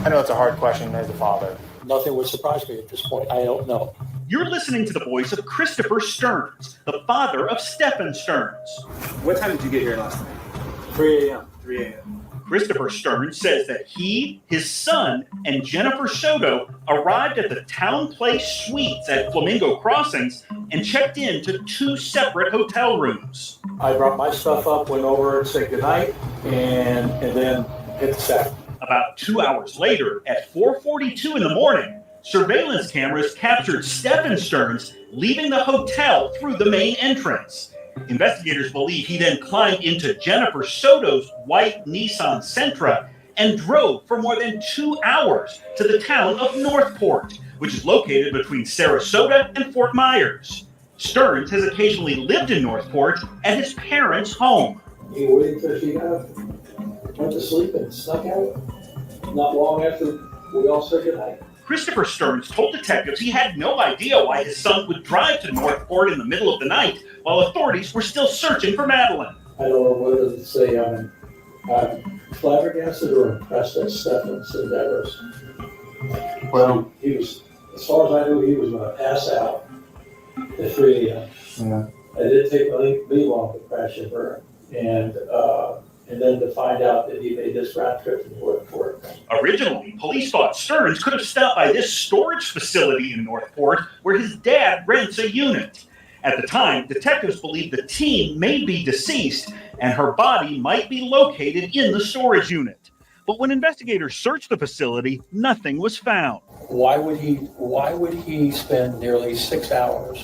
I know it's a hard question as a father. Nothing would surprise me at this point. I don't know. You're listening to the voice of Christopher Stearns, the father of Stefon Stearns. What time did you get here last night? 3 a.m. 3 a.m. Christopher Stearns says that he, his son, and Jennifer Soto arrived at the Town Place Suites at Flamingo Crossings and checked into 2 separate hotel rooms. I brought my stuff up, went over and said goodnight, and then hit the sack. About 2 hours later, at 4:42 in the morning, surveillance cameras captured Stefon Stearns leaving the hotel through the main entrance. Investigators believe he then climbed into Jennifer Soto's white Nissan Sentra and drove for more than 2 hours to the town of Northport, which is located between Sarasota and Fort Myers. Stearns has occasionally lived in Northport at his parents' home. He waited until she went to sleep and snuck out. Not long after we all said goodnight. Christopher Stearns told detectives he had no idea why his son would drive to Northport in the middle of the night while authorities were still searching for Madeline. I don't know whether to say I'm flabbergasted or impressed at Stefon's endeavors. Well, he was, as far as I knew, he was going to pass out at 3 a.m. Yeah. It didn't take me long to crash and burn. And then to find out that he made this round trip to Northport. Originally, police thought Stearns could have stopped by this storage facility in Northport where his dad rents a unit. At the time, detectives believed the teen may be deceased and her body might be located in the storage unit. But when investigators searched the facility, nothing was found. Why would he spend nearly 6 hours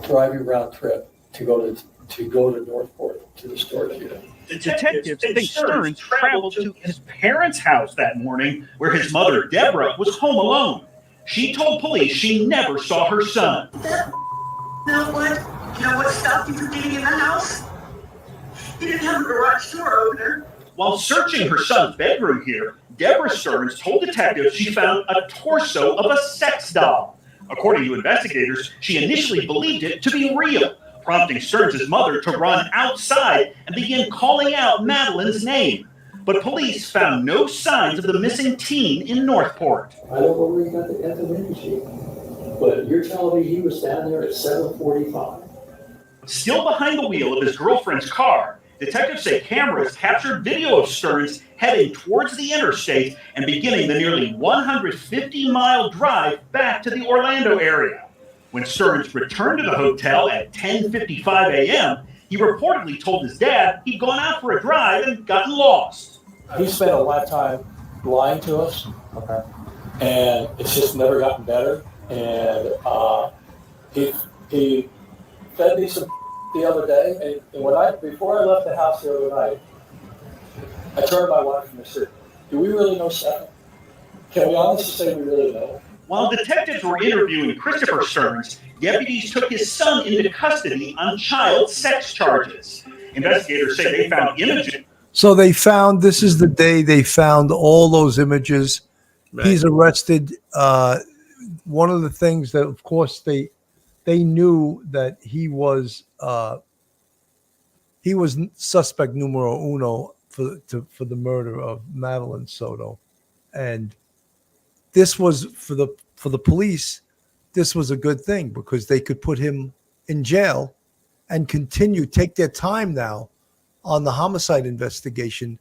driving round trip to go to Northport to the storage unit? The detectives think Stearns traveled to his parents' house that morning where his mother, Deborah, was home alone. She told police she never saw her son. You know what stopped you from getting in the house? He didn't have a garage door opener. While searching her son's bedroom here, Deborah Stearns told detectives she found a torso of a sex doll. According to investigators, she initially believed it to be real, prompting Stearns' mother to run outside and begin calling out Madeline's name. But police found no signs of the missing teen in Northport. I don't know where he got the information, but you're telling me he was down there at 7:45. Still behind the wheel of his girlfriend's car, Detectives say cameras captured video of Stearns heading towards the interstate and beginning the nearly 150-mile drive back to the Orlando area. When Stearns returned to the hotel at 10:55 a.m., he reportedly told his dad he'd gone out for a drive and gotten lost. He spent a lot of time lying to us. Okay. And it's just never gotten better. And he fed me some the other day, and before I left the house the other night, I turned to my wife and I said, "Do we really know Stefon? Can we honestly say we really know?" While detectives were interviewing Christopher Stearns, deputies took his son into custody on child sex charges. Investigators say they found images. So this is the day they found all those images. Right. He's arrested. One of the things that, of course, they knew that he was suspect numero uno for the murder of Madeline Soto, and this was for the police. This was a good thing because they could put him in jail and take their time now on the homicide investigation,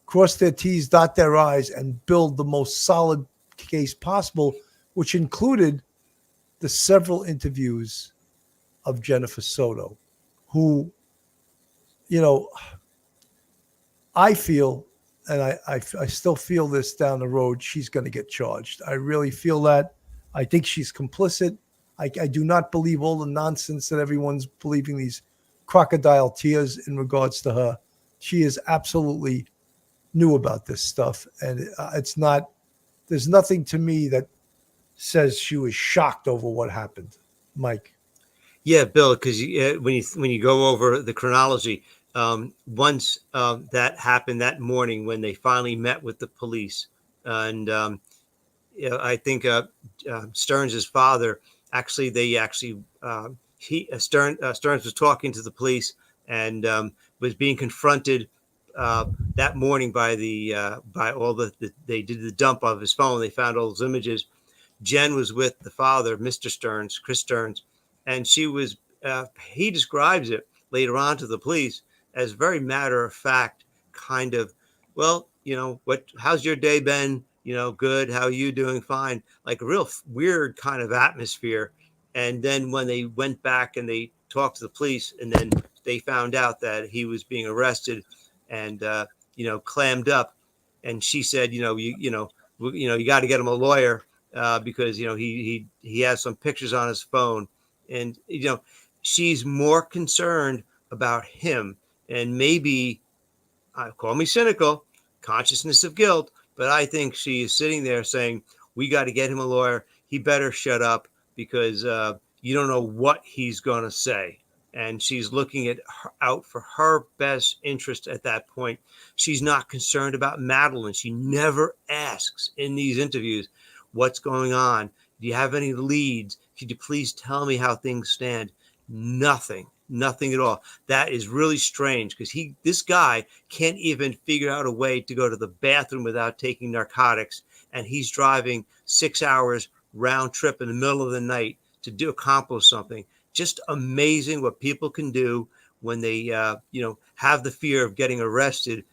cross their T's, dot their I's, and build the most solid case possible, which included the several interviews of Jennifer Soto, who, I feel, and I still feel this down the road, she's going to get charged. I really feel that. I think she's complicit. I do not believe all the nonsense that everyone's believing, these crocodile tears in regards to her. She is absolutely knew about this stuff. And there's nothing to me that says she was shocked over what happened. Mike. Yeah, Bill, because when you go over the chronology, once that happened that morning when they finally met with the police, and I think Stearns' father Stearns was talking to the police and was being confronted that morning by they did the dump of his phone. They found all those images. Jen was with the father, Mr. Stearns, Chris Stearns, and she was. He describes it later on to the police as very matter of fact, kind of, well, how's your day been? Good. How are you doing? Fine. Like a real weird kind of atmosphere. And then when they went back and they talked to the police, and then they found out that he was being arrested and clammed up, and she said, you got to get him a lawyer because he has some pictures on his phone, and she's more concerned about him, and maybe call me cynical, consciousness of guilt, but I think she is sitting there saying, we got to get him a lawyer. He better shut up because you don't know what he's going to say. And she's looking out for her best interest at that point. She's not concerned about Madeline. She never asks in these interviews, what's going on? Do you have any leads? Could you please tell me how things stand? Nothing at all. That is really strange because this guy can't even figure out a way to go to the bathroom without taking narcotics. And he's driving 6 hours round trip in the middle of the night to accomplish something. Just amazing what people can do when they, have the fear of getting arrested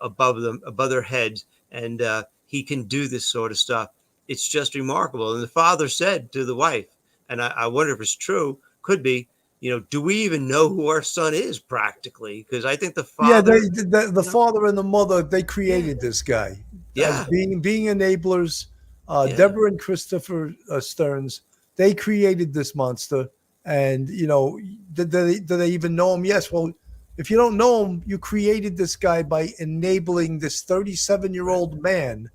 above their heads. And he can do this sort of stuff. It's just remarkable. And the father said to the wife, and I wonder if it's true, could be, do we even know who our son is practically? Because I think the father. Yeah, the father and the mother, they created this guy. Yeah. Being enablers. Deborah and Christopher Stearns, they created this monster. And, did they even know him? Yes. Well, if you don't know him, you created this guy by enabling this 37-year-old man,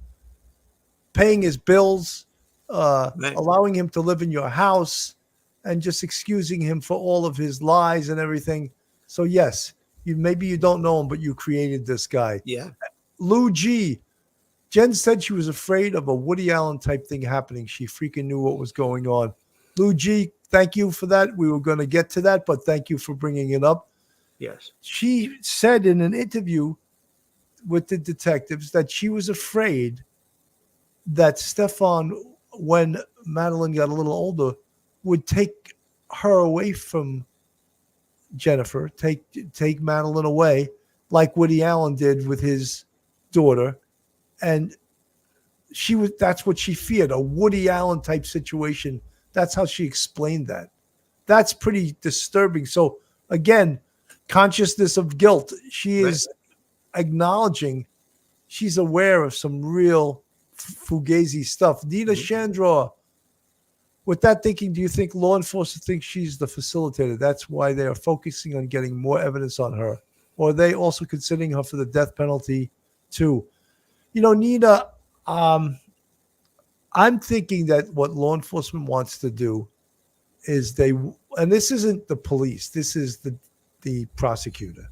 paying his bills, allowing him to live in your house, and just excusing him for all of his lies and everything. So, yes, maybe you don't know him, but you created this guy. Yeah. Lou G. Jen said she was afraid of a Woody Allen type thing happening. She freaking knew what was going on. Lou G., thank you for that. We were going to get to that, but thank you for bringing it up. Yes. She said in an interview with the detectives that she was afraid that Stefon, when Madeline got a little older, would take her away from Jennifer, take Madeline away, like Woody Allen did with his daughter, and that's what she feared, a Woody Allen type situation. That's how she explained that. That's pretty disturbing. So again, consciousness of guilt. She is acknowledging she's aware of some real fugazi stuff. Nina Chandra, with that thinking, do you think law enforcement thinks she's the facilitator? That's why they are focusing on getting more evidence on her. Or are they also considering her for the death penalty too? Nina, I'm thinking that what law enforcement wants to do is and this isn't the police, this is the prosecutor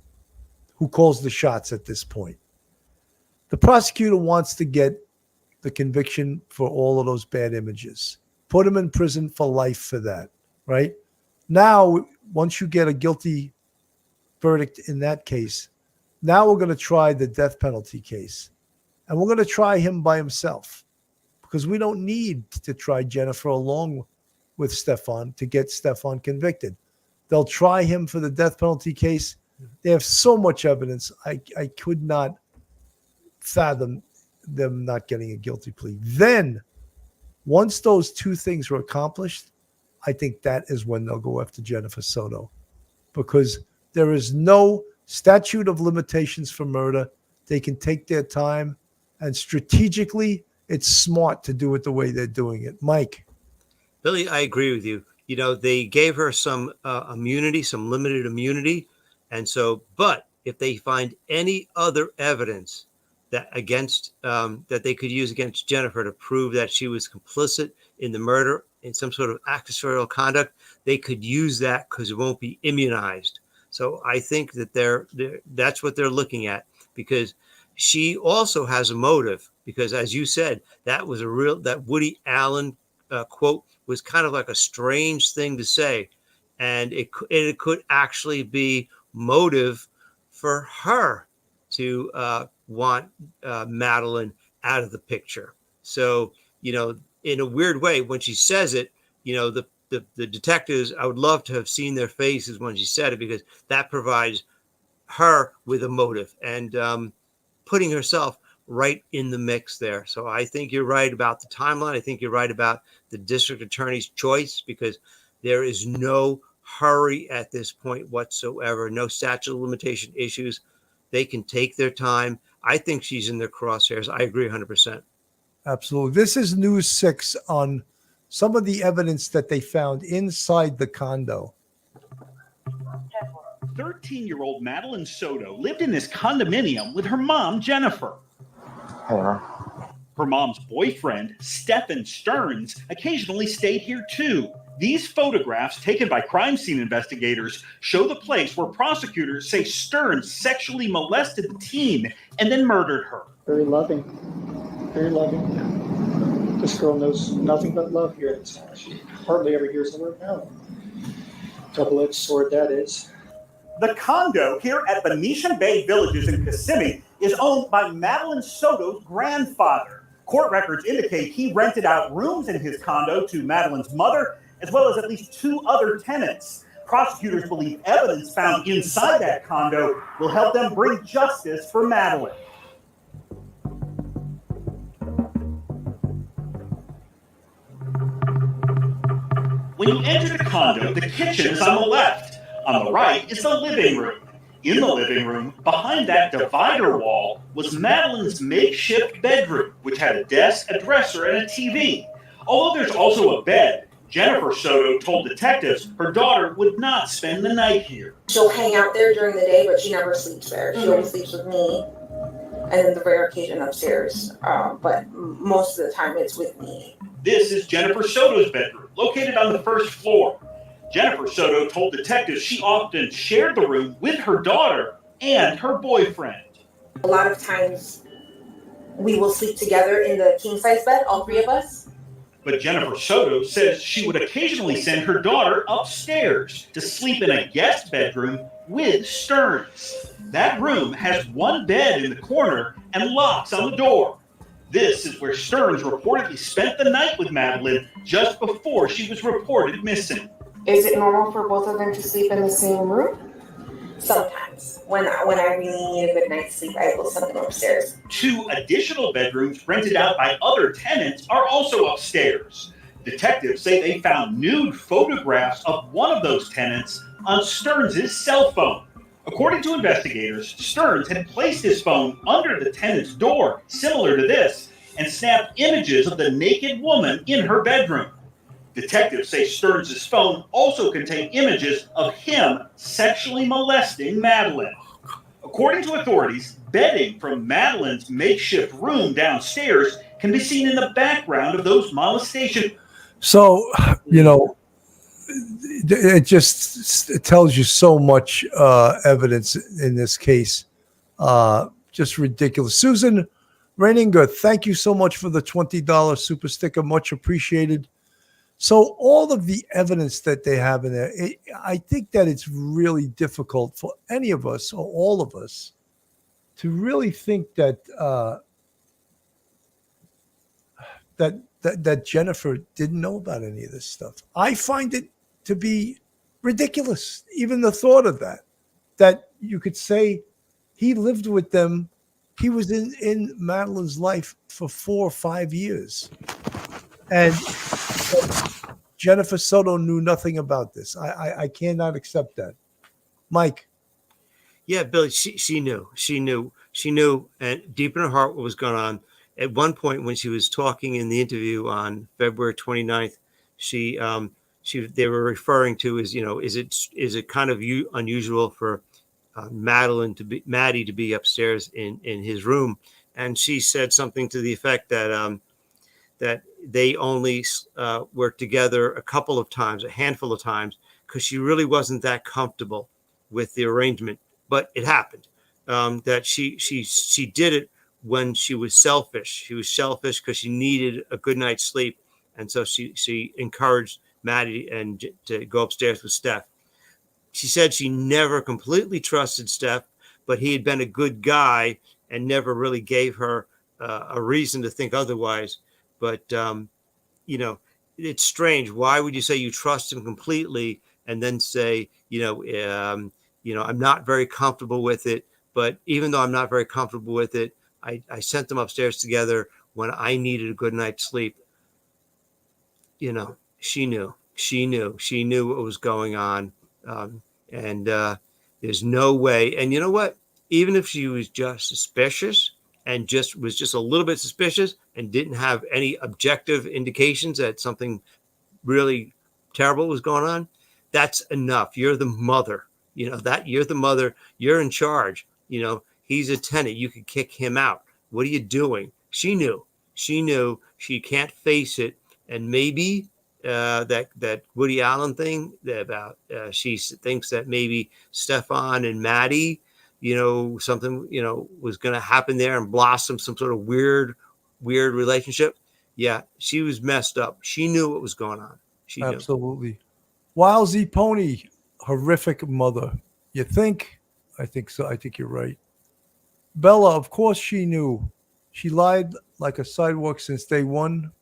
who calls the shots at this point. The prosecutor wants to get the conviction for all of those bad images. Put him in prison for life for that, right? Now, once you get a guilty verdict in that case, now we're going to try the death penalty case. And we're going to try him by himself because we don't need to try Jennifer along with Stefon to get Stefon convicted. They'll try him for the death penalty case. They have so much evidence. I could not fathom them not getting a guilty plea. Then, once those two things are accomplished, I think that is when they'll go after Jennifer Soto, because there is no statute of limitations for murder. They can take their time, and strategically, it's smart to do it the way they're doing it. Mike. Billy, I agree with you. They gave her some immunity, some limited immunity. And so, but if they find any other evidence that that they could use against Jennifer to prove that she was complicit in the murder in some sort of accessorial conduct, they could use that because it won't be immunized. So I think that that's what they're looking at, because she also has a motive, because as you said, that Woody Allen quote was kind of like a strange thing to say. And it could actually be motive for her to want Madeline out of the picture. So, in a weird way, when she says it, the detectives, I would love to have seen their faces when she said it, because that provides her with a motive and putting herself right in the mix there. So I think you're right about the timeline. I think you're right about the district attorney's choice, because there is no hurry at this point whatsoever. No statute of limitation issues. They can take their time. I think she's in their crosshairs. I agree 100%. Absolutely. This is News 6 on some of the evidence that they found inside the condo. 13-year-old Madeline Soto lived in this condominium with her mom, Jennifer. Her mom's boyfriend, Stefon Stearns, occasionally stayed here too. These photographs taken by crime scene investigators show the place where prosecutors say Stearns sexually molested the teen and then murdered her. Very loving. Very loving. This girl knows nothing but love here in this house. She hardly ever hears the word no. Double-edged sword that is. The condo here at Venetian Bay Villages in Kissimmee is owned by Madeline Soto's grandfather. Court records indicate he rented out rooms in his condo to Madeline's mother, as well as at least 2 other tenants. Prosecutors believe evidence found inside that condo will help them bring justice for Madeline. When you enter the condo, the kitchen is on the left. On the right is the living room. In the living room, behind that divider wall, was Madeline's makeshift bedroom, which had a desk, a dresser, and a TV. Although there's also a bed, Jennifer Soto told detectives her daughter would not spend the night here. She'll hang out there during the day, but she never sleeps there. She always sleeps with me, and then the rare occasion upstairs. But most of the time it's with me. This is Jennifer Soto's bedroom, located on the first floor. Jennifer Soto told detectives she often shared the room with her daughter and her boyfriend. A lot of times we will sleep together in the king-size bed, all 3 of us. But Jennifer Soto says she would occasionally send her daughter upstairs to sleep in a guest bedroom with Stearns. That room has 1 bed in the corner and locks on the door. This is where Stearns reportedly spent the night with Madeline just before she was reported missing. Is it normal for both of them to sleep in the same room? Sometimes when I really need a good night's sleep, I will send them upstairs. 2 additional bedrooms rented out by other tenants are also upstairs. Detectives say they found nude photographs of one of those tenants on Stearns' cell phone. According to investigators, Stearns had placed his phone under the tenant's door, similar to this, and snapped images of the naked woman in her bedroom. Detectives say Stearns' phone also contained images of him sexually molesting Madeline. According to authorities, bedding from Madeline's makeshift room downstairs can be seen in the background of those molestation. So, it tells you so much evidence in this case. Just ridiculous. Susan Reininger, thank you so much for the $20 super sticker. Much appreciated. So all of the evidence that they have in there, I think that it's really difficult for any of us or all of us to really think that that Jennifer didn't know about any of this stuff. I find it to be ridiculous, even the thought of that you could say he lived with them. He was in Madeline's life for 4 or 5 years. And Jennifer Soto knew nothing about this. I cannot accept that. Mike. Yeah, Billy, she knew, and deep in her heart what was going on. At one point when she was talking in the interview on February 29th, they were referring to as, is it kind of unusual for Maddie to be upstairs in his room? And she said something to the effect that that they only worked together a handful of times, because she really wasn't that comfortable with the arrangement. But it happened. That she did it when she was selfish. She was selfish because she needed a good night's sleep, and so she encouraged Maddie and to go upstairs with Steph. She said she never completely trusted Steph, but he had been a good guy and never really gave her a reason to think otherwise. But it's strange. Why would you say you trust him completely and then say, I'm not very comfortable with it. But even though I'm not very comfortable with it, I sent them upstairs together when I needed a good night's sleep. She knew what was going on. And there's no way. And you know what? Even if she was just suspicious and was just a little bit suspicious and didn't have any objective indications that something really terrible was going on, that's enough. You're the mother. You're the mother. You're in charge. He's a tenant. You could kick him out. What are you doing? She knew. She can't face it. And maybe that Woody Allen thing about she thinks that maybe Stefon and Maddie, something, was going to happen there and blossom some sort of weird relationship. Yeah, she was messed up. She knew what was going on. She Absolutely. Wild Z Pony, horrific mother. You think? I think so. I think you're right. Bella, of course she knew. She lied like a sidewalk since day one.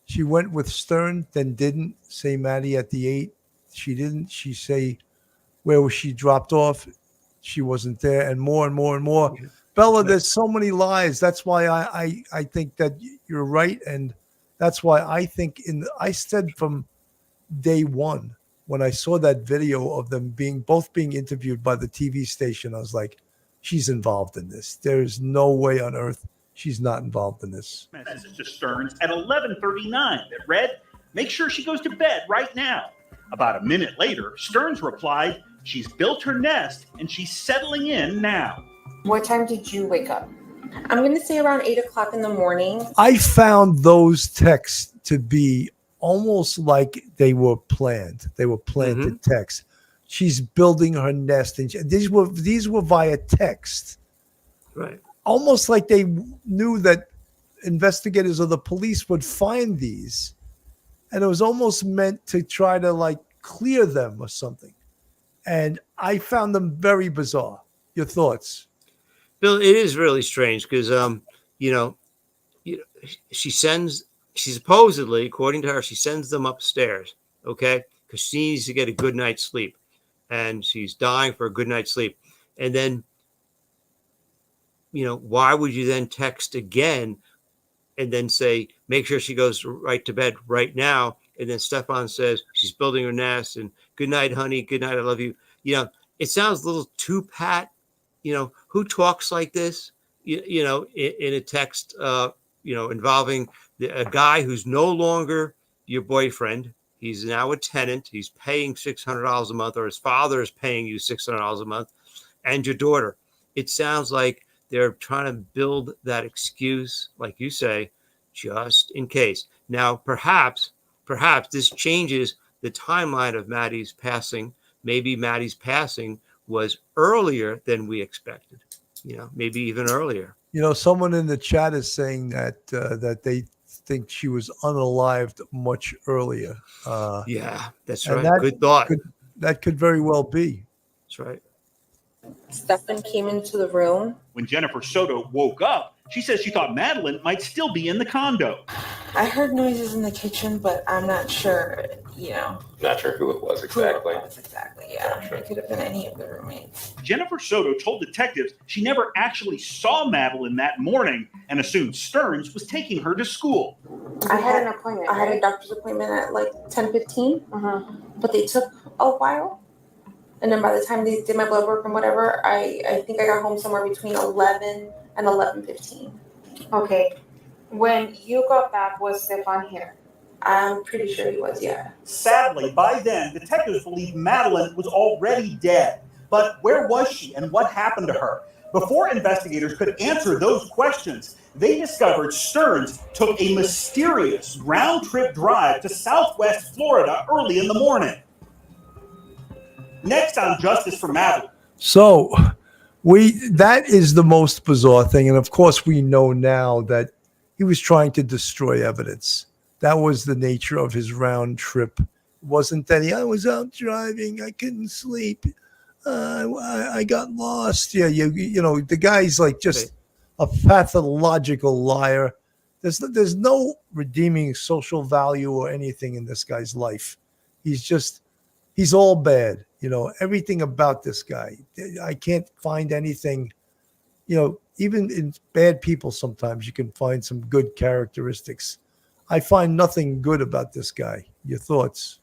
She went with Stern, then didn't say Maddie at the 8. She didn't. She say where was she dropped off? She wasn't there, and more and more and more. Yeah. Bella, there's so many lies. That's why I think that you're right, and that's why I think I said from day one when I saw that video of them both being interviewed by the TV station, I was like, she's involved in this. There's no way on earth she's not involved in this. Message to Stearns at 11:39 that read, "Make sure she goes to bed right now." About a minute later, Stearns replied, "She's built her nest and she's settling in now." What time did you wake up? I'm going to say around 8 o'clock in the morning. I found those texts to be almost like they were planned. They were planted texts. She's building her nest, and these were via text. Right. Almost like they knew that investigators or the police would find these, and it was almost meant to try to clear them or something. And I found them very bizarre. Your thoughts? Bill, it is really strange because she supposedly, according to her, she sends them upstairs, okay, because she needs to get a good night's sleep. and she's dying for a good night's sleep. And then, why would you then text again and then say, make sure she goes right to bed right now? And then Stefon says she's building her nest and good night, honey. Good night. I love you. It sounds a little too pat. Who talks like this, in a text, involving a guy who's no longer your boyfriend. He's now a tenant. He's paying $600 a month, or his father is paying you $600 a month, and your daughter. It sounds like they're trying to build that excuse, like you say, just in case. Now, perhaps this changes the timeline of Maddie's passing. Maybe Maddie's passing was earlier than we expected, maybe even earlier. Someone in the chat is saying that they think she was unalived much earlier. Yeah, that's right. Good thought. That could very well be. That's right. Stefon came into the room. When Jennifer Soto woke up, she says she thought Madeline might still be in the condo. I heard noises in the kitchen, but I'm not sure, Not sure who it was exactly. Yeah. Gotcha. It could have been any of the roommates. Jennifer Soto told detectives she never actually saw Madeline that morning and assumed Stearns was taking her to school. I had an appointment. I had a doctor's appointment at like 10:15, but they took a while. And then by the time they did my blood work and whatever, I think I got home somewhere between 11 and 11:15. Okay. When you got back, was Stefon here? I'm pretty sure he was, yeah. Sadly, by then, detectives believe Madeline was already dead. But where was she and what happened to her? Before investigators could answer those questions, they discovered Stearns took a mysterious round-trip drive to Southwest Florida early in the morning. Next on Justice for Madeline. So that is the most bizarre thing. And of course, we know now that he was trying to destroy evidence. That was the nature of his round trip. It wasn't that I was out driving, I couldn't sleep, I got lost. Yeah, the guy's like just a pathological liar. There's no redeeming social value or anything in this guy's life. He's all bad. Everything about this guy. I can't find anything, even in bad people, sometimes you can find some good characteristics. I find nothing good about this guy. Your thoughts?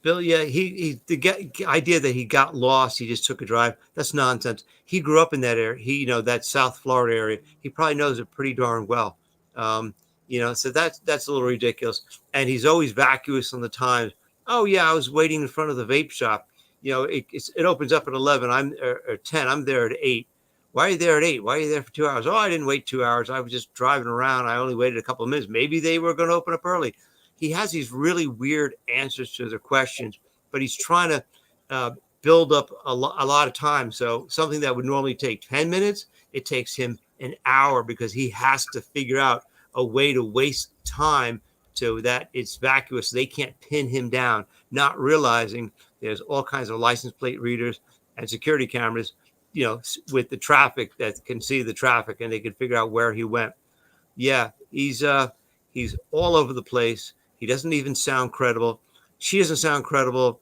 Bill, yeah, the idea that he got lost, he just took a drive, that's nonsense. He grew up in that area. That South Florida area. He probably knows it pretty darn well. So that's a little ridiculous. And he's always vacuous on the times. Oh yeah, I was waiting in front of the vape shop. It opens up at 11. Or 10. I'm there at 8. Why are you there at 8? Why are you there for 2 hours? Oh, I didn't wait 2 hours. I was just driving around. I only waited a couple of minutes. Maybe they were going to open up early. He has these really weird answers to their questions, but he's trying to build up a lot of time. So something that would normally take 10 minutes, it takes him an hour because he has to figure out a way to waste time so that it's vacuous. They can't pin him down, not realizing there's all kinds of license plate readers and security cameras, with the traffic that can see the traffic and they can figure out where he went. Yeah, he's all over the place. He doesn't even sound credible. She doesn't sound credible.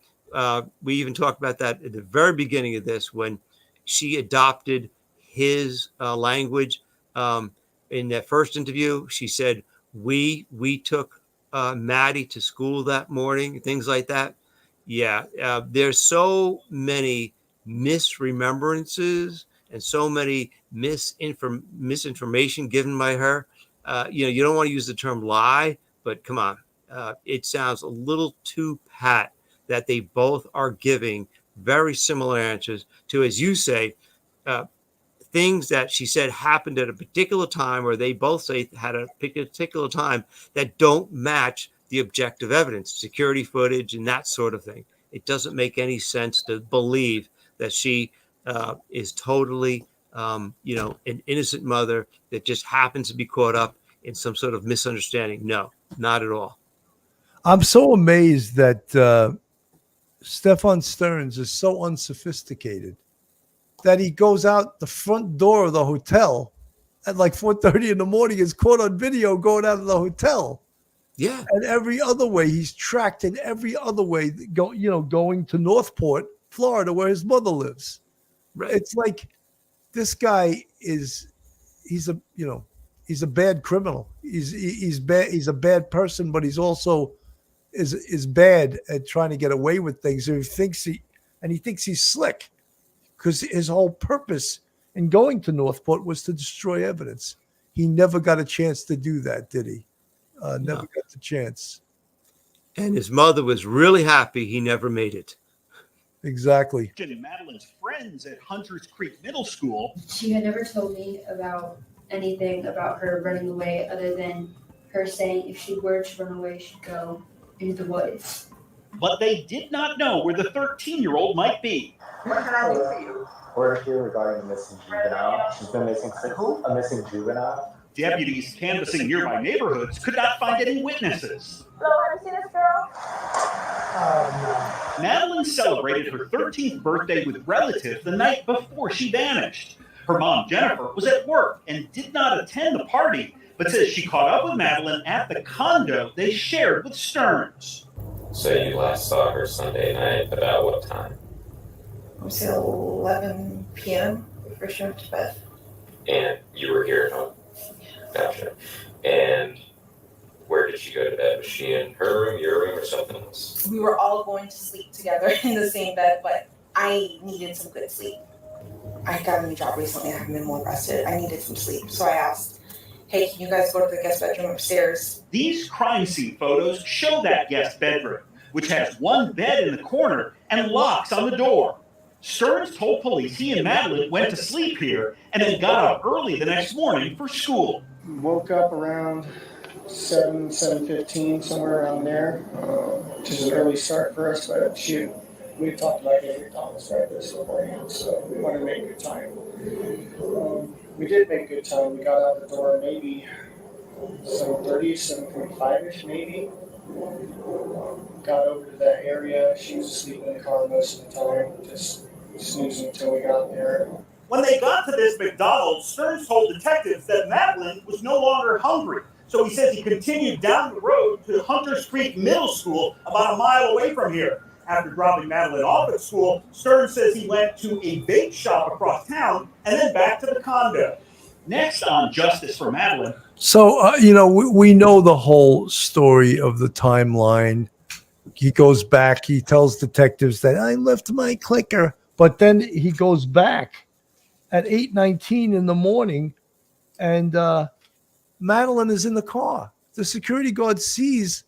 We even talked about that at the very beginning of this when she adopted his language. In that first interview, she said, we took Maddie to school that morning, things like that. Yeah, there's so many misremembrances and so many misinformation given by her. You don't want to use the term lie, but come on. It sounds a little too pat that they both are giving very similar answers to, as you say, things that she said happened at a particular time, or they both say had a particular time that don't match the objective evidence, security footage and that sort of thing. It doesn't make any sense to believe that she is totally, an innocent mother that just happens to be caught up in some sort of misunderstanding. No, not at all. I'm so amazed that Stefon Stearns is so unsophisticated that he goes out the front door of the hotel at like 4:30 in the morning, is caught on video going out of the hotel. Yeah. And every other way, he's tracked in every other way, going to Northport Florida, where his mother lives. Right. It's like this guy he's a bad criminal. He's bad. He's a bad person, but he's also is bad at trying to get away with things. So he thinks he's slick because his whole purpose in going to Northport was to destroy evidence. He never got a chance to do that, did he? Never got the chance. And his mother was really happy he never made it. Exactly. Madeline's friends at Hunters Creek Middle School. She had never told me about anything about her running away other than her saying if she were to run away, she'd go into the woods. But they did not know where the 13-year-old might be. What can I do for you? We're here regarding the missing juvenile. She's been missing since a missing juvenile. Deputies canvassing nearby neighborhoods could not find any witnesses. Hello, have you seen this girl? No. Madeline celebrated her 13th birthday with relatives the night before she vanished. Her mom, Jennifer, was at work and did not attend the party, but says she caught up with Madeline at the condo they shared with Stearns. So you last saw her Sunday night, about what time? I would say 11 p.m. before she went to bed. And you were here at home? Gotcha. And where did she go to bed? Was she in her room, your room, or something else? We were all going to sleep together in the same bed, but I needed some good sleep. I got a new job recently. I haven't been well rested. I needed some sleep. So I asked, hey, can you guys go to the guest bedroom upstairs? These crime scene photos show that guest bedroom, which has one bed in the corner and locks on the door. Stearns told police he and Madeline went to sleep here and then got up early the next morning for school. Woke up around 7:15, somewhere around there, which is an early start for us, but we talked about getting McDonald's breakfast beforehand, so we wanted to make good time. We did make good time. We got out the door maybe 7:30, 7:45-ish maybe. Got over to that area. She was asleep in the car most of the time, just snoozing until we got there. When they got to this McDonald's, Stearns told detectives that Madeline was no longer hungry. So he says he continued down the road to Hunters Creek Middle School, about a mile away from here. After dropping Madeline off at school, Stearns says he went to a bake shop across town and then back to the condo. Next on Justice for Madeline. So, we know the whole story of the timeline. He goes back. He tells detectives that I left my clicker. But then he goes back at 8:19 in the morning, and Madeline is in the car. The security guard sees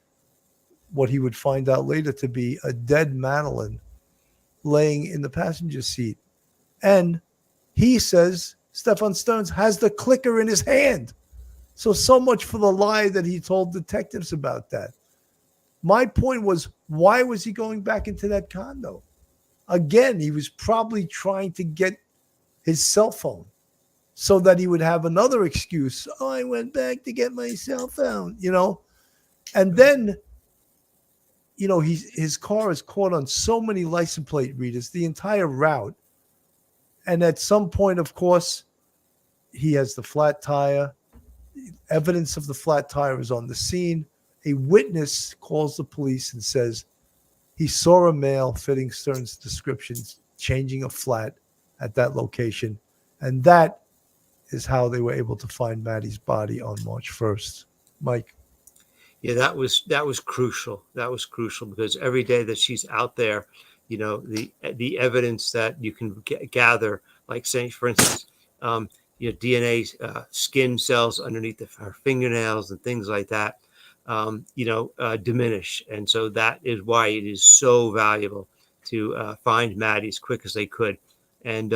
what he would find out later to be a dead Madeline laying in the passenger seat. And he says Stefon Stearns has the clicker in his hand. So much for the lie that he told detectives about that. My point was, why was he going back into that condo? Again, he was probably trying to get his cell phone so that he would have another excuse. Oh, I went back to get my cell phone, And then, his car is caught on so many license plate readers, the entire route. And at some point, of course, he has the flat tire. Evidence of the flat tire is on the scene. A witness calls the police and says he saw a male fitting Stearns' descriptions changing a flat at that location. And that is how they were able to find Maddie's body on March 1st. Mike. Yeah, that was crucial. That was crucial because every day that she's out there, the evidence that you can gather, like saying, for instance, DNA, skin cells underneath her fingernails and things like that, diminish. And so that is why it is so valuable to find Maddie as quick as they could. And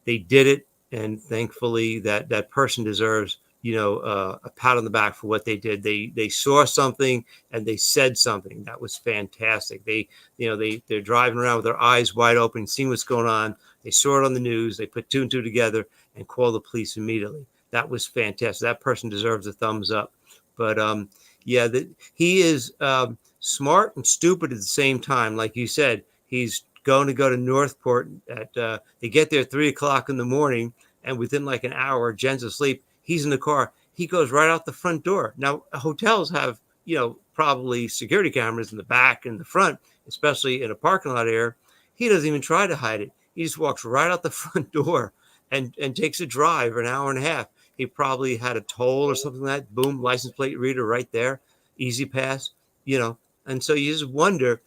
they did it. And thankfully that person deserves, a pat on the back for what they did. They saw something and they said something. That was fantastic. They're driving around with their eyes wide open, seeing what's going on. They saw it on the news. They put two and two together and called the police immediately. That was fantastic. That person deserves a thumbs up. But he is smart and stupid at the same time. Like you said, he's going to go to Northport they get there at 3:00 in the morning, and within like an hour, Jen's asleep. He's in the car. He goes right out the front door. Now, hotels have, probably security cameras in the back and the front, especially in a parking lot area. He doesn't even try to hide it. He just walks right out the front door and takes a drive for an hour and a half. He probably had a toll or something like that. Boom, license plate reader right there. Easy pass, you know. And so you just wonder,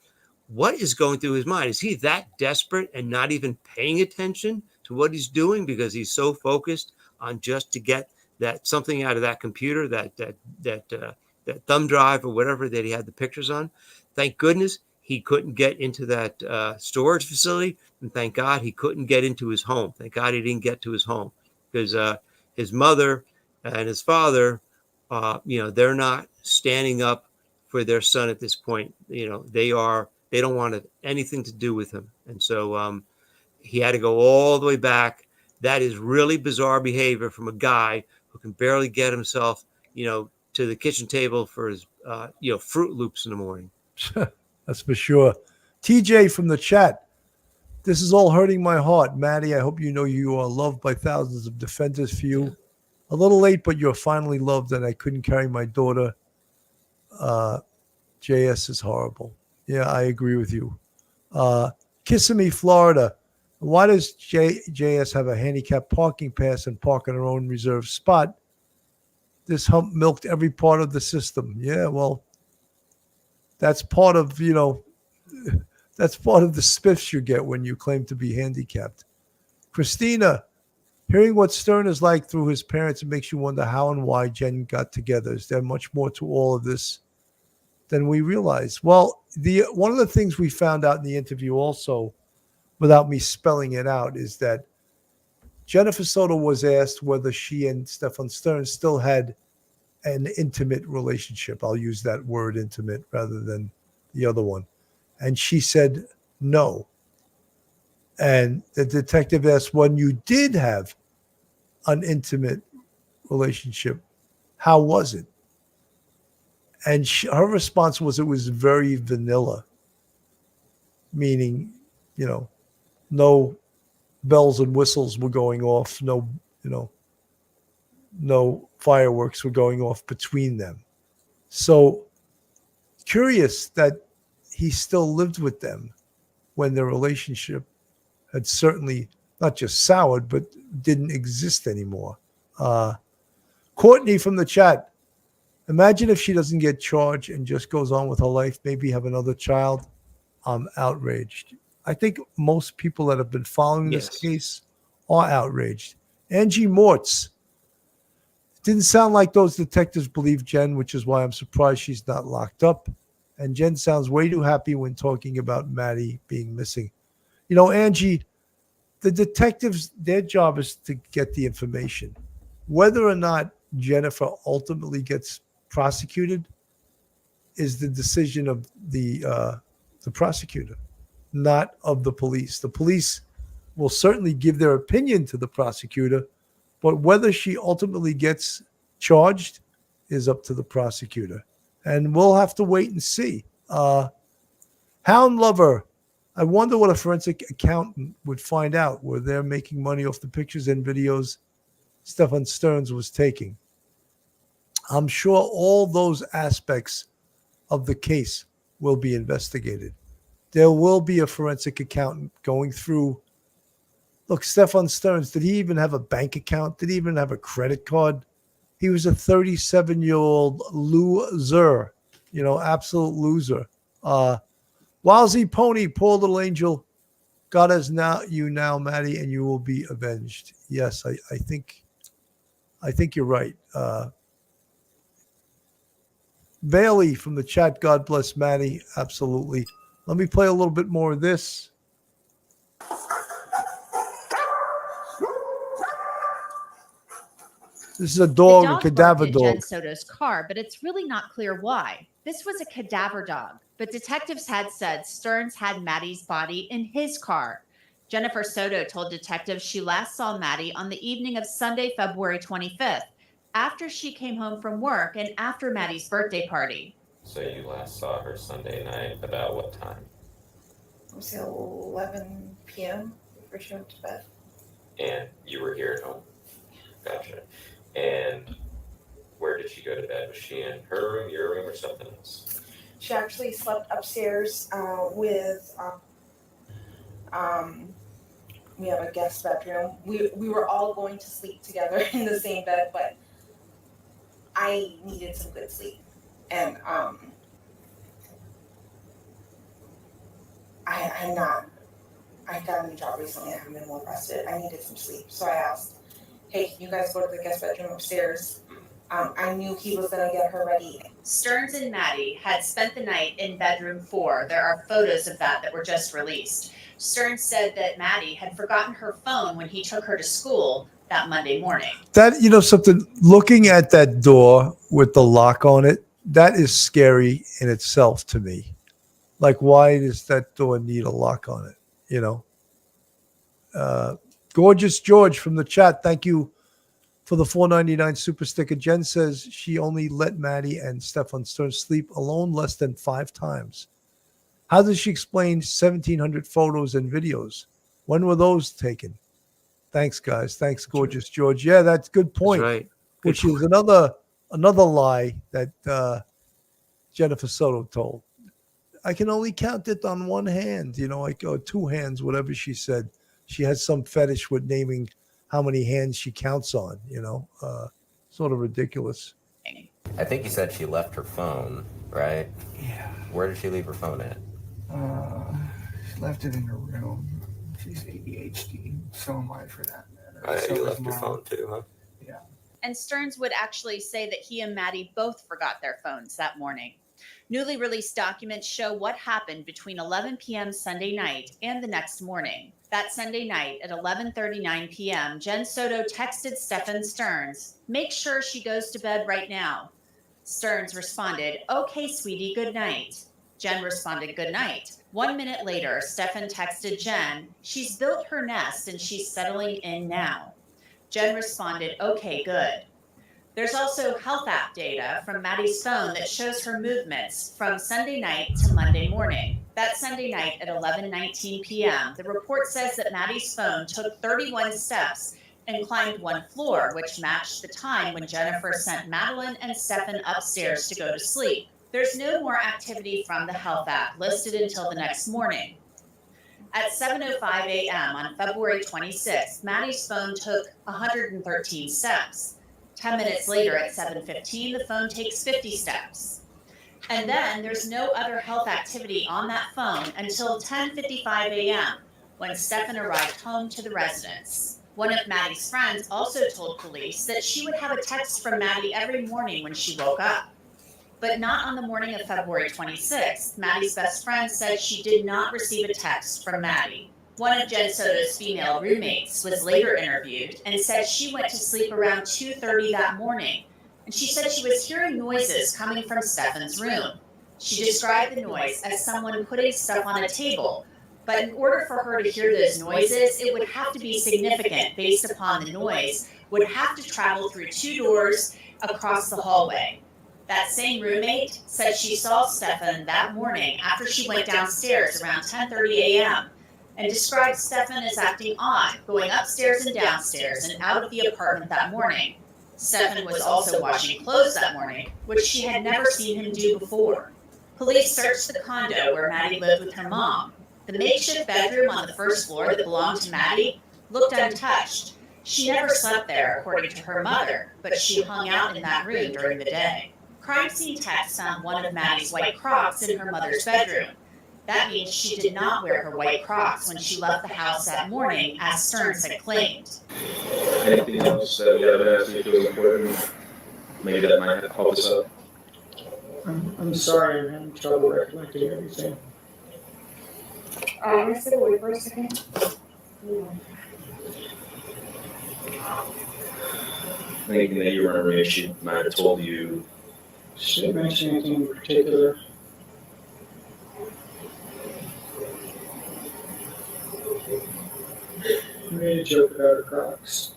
what is going through his mind? Is he that desperate and not even paying attention to what he's doing because he's so focused on just to get that something out of that computer, that thumb drive or whatever that he had the pictures on? Thank goodness he couldn't get into that storage facility, and thank God he couldn't get into his home. Thank God he didn't get to his home, because his mother and his father, they're not standing up for their son at this point. They don't want anything to do with him, and so he had to go all the way back. That is really bizarre behavior from a guy who can barely get himself, to the kitchen table for his, Fruit Loops in the morning. That's for sure. TJ from the chat. This is all hurting my heart. Maddie, I hope you know you are loved by thousands of defenders for you. A little late, but you're finally loved, and I couldn't carry my daughter. JS is horrible. Yeah, I agree with you. Kissimmee, Florida. Why does JS have a handicapped parking pass and park in her own reserved spot? This hump milked every part of the system. Yeah, well, that's part of, that's part of the spiffs you get when you claim to be handicapped. Christina, hearing what Stern is like through his parents, it makes you wonder how and why Jen got together. Is there much more to all of this than we realize? Well, one of the things we found out in the interview also, without me spelling it out, is that Jennifer Soto was asked whether she and Stefon Stern still had an intimate relationship. I'll use that word, intimate, rather than the other one. And she said no. And the detective asked, when you did have an intimate relationship, how was it? And her response was it was very vanilla, meaning, no bells and whistles were going off, no fireworks were going off between them. So curious that he still lived with them when their relationship had certainly not just soured, but didn't exist anymore. Courtney from the chat. Imagine if she doesn't get charged and just goes on with her life, maybe have another child. I'm outraged. I think most people that have been following this case are outraged. Angie Mortz. Didn't sound like those detectives believe Jen, which is why I'm surprised she's not locked up. And Jen sounds way too happy when talking about Maddie being missing. Angie, the detectives, their job is to get the information. Whether or not Jennifer ultimately gets prosecuted is the decision of the prosecutor, not of the police. The police will certainly give their opinion to the prosecutor, but whether she ultimately gets charged is up to the prosecutor. And we'll have to wait and see. Hound Lover. I wonder what a forensic accountant would find out, where they're making money off the pictures and videos Stefon Stearns was taking. I'm sure all those aspects of the case will be investigated. There will be a forensic accountant going through. Look, Stefon Stearns, did he even have a bank account? Did he even have a credit card? He was a 37-year-old loser, absolute loser. Wowsy Pony, poor little angel. God has you now, Maddie, and you will be avenged. Yes, I think you're right. Bailey from the chat, God bless Maddie. Absolutely. Let me play a little bit more of this. This is a dog, a cadaver dog. Jen Soto's car, but it's really not clear why. This was a cadaver dog, but detectives had said Stearns had Maddie's body in his car. Jennifer Soto told detectives she last saw Maddie on the evening of Sunday, February 25th, after she came home from work and after Maddie's birthday party. So you last saw her Sunday night, about what time? I would say 11 p.m. before she went to bed. And you were here at home? Gotcha. And where did she go to bed? Was she in her room, your room, or something else? She actually slept upstairs with We have a guest bedroom. We were all going to sleep together in the same bed, but I needed some good sleep. And I got a new job recently. I haven't been well rested. I needed some sleep. So I asked, hey, can you guys go to the guest bedroom upstairs? I knew he was going to get her ready. Stearns and Maddie had spent the night in bedroom 4. There are photos of that were just released. Stearns said that Maddie had forgotten her phone when he took her to school that Monday morning. That, something, looking at that door with the lock on it, that is scary in itself to me. Like, why does that door need a lock on it? Gorgeous George from the chat, thank you for the $4.99 super sticker. Jen says she only let Maddie and Stefon Stearns sleep alone less than 5 times. How does she explain 1,700 photos and videos? When were those taken? Thanks, guys. Thanks, Gorgeous George. Yeah, that's a good point. That's right. Which is another lie that Jennifer Soto told. I can only count it on one hand, or 2 hands, whatever she said. She has some fetish with naming how many hands she counts on, sort of ridiculous. I think you said she left her phone, right? Yeah. Where did she leave her phone at? She left it in her room. She's ADHD. So am I, for that matter. You left your phone too, huh? Yeah. And Stearns would actually say that he and Maddie both forgot their phones that morning. Newly released documents show what happened between 11 p.m. Sunday night and the next morning. That Sunday night at 11:39 p.m., Jen Soto texted Stefon Stearns, "Make sure she goes to bed right now." Stearns responded, "Okay, sweetie, good night." Jen responded, "Good night." 1 minute later, Stefon texted Jen, "She's built her nest and she's settling in now." Jen responded, "Okay, good." There's also health app data from Maddie's phone that shows her movements from Sunday night to Monday morning. That Sunday night at 11:19 p.m., the report says that Maddie's phone took 31 steps and climbed 1 floor, which matched the time when Jennifer sent Madeline and Stefon upstairs to go to sleep. There's no more activity from the health app listed until the next morning. At 7:05 a.m. on February 26th, Maddie's phone took 113 steps. 10 minutes later at 7:15, the phone takes 50 steps. And then there's no other health activity on that phone until 10:55 a.m. when Stefon arrived home to the residence. One of Maddie's friends also told police that she would have a text from Maddie every morning when she woke up. But not on the morning of February 26th. Maddie's best friend said she did not receive a text from Maddie. One of Jen Soto's female roommates was later interviewed and said she went to sleep around 2:30 that morning, and she said she was hearing noises coming from Stefon's room. She described the noise as someone putting stuff on a table, but in order for her to hear those noises, it would have to be significant based upon the noise would have to travel through 2 doors across the hallway. That same roommate said she saw Stefon that morning after she went downstairs around 10:30 a.m. and described Stefon as acting odd, going upstairs and downstairs and out of the apartment that morning. Stefon was also washing clothes that morning, which she had never seen him do before. Police searched the condo where Maddie lived with her mom. The makeshift bedroom on the first floor that belonged to Maddie looked untouched. She never slept there, according to her mother, but she hung out in that room during the day. Crime scene techs found one of Maddie's white Crocs in her mother's bedroom. That means she did not wear her white Crocs when she left the house that morning, as Stearns had claimed. Anything else that we haven't asked you feels important? Maybe that might help us out. I'm sorry, I'm having trouble recollecting everything. I said wait for a second. Anything that you remember, maybe she might have told you. She didn't mention anything in particular. We made a joke about her Crocs.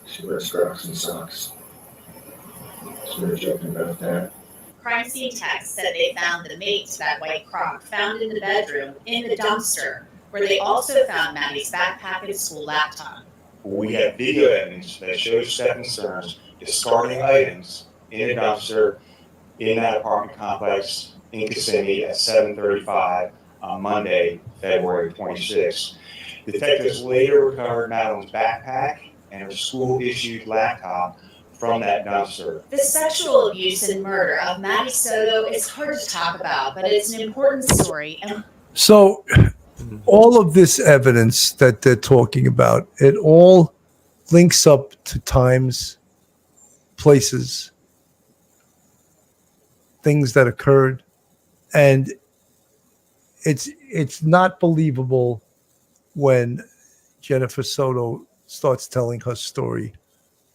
She wears Crocs and socks. So we were joking about that. Crime scene techs said they found the mate to that white Croc found in the bedroom in the dumpster, where they also found Maddie's backpack and school laptop. We have video evidence that shows Stefon Stearns discarding items in a dumpster in that apartment complex in Kissimmee at 7:35 on Monday, February 26th. Detectives later recovered Madeline's backpack and her school-issued laptop from that dumpster. The sexual abuse and murder of Maddie Soto is hard to talk about, but it's an important story. And So all of this evidence that they're talking about, it all links up to times, places, things that occurred, and it's not believable when Jennifer Soto starts telling her story,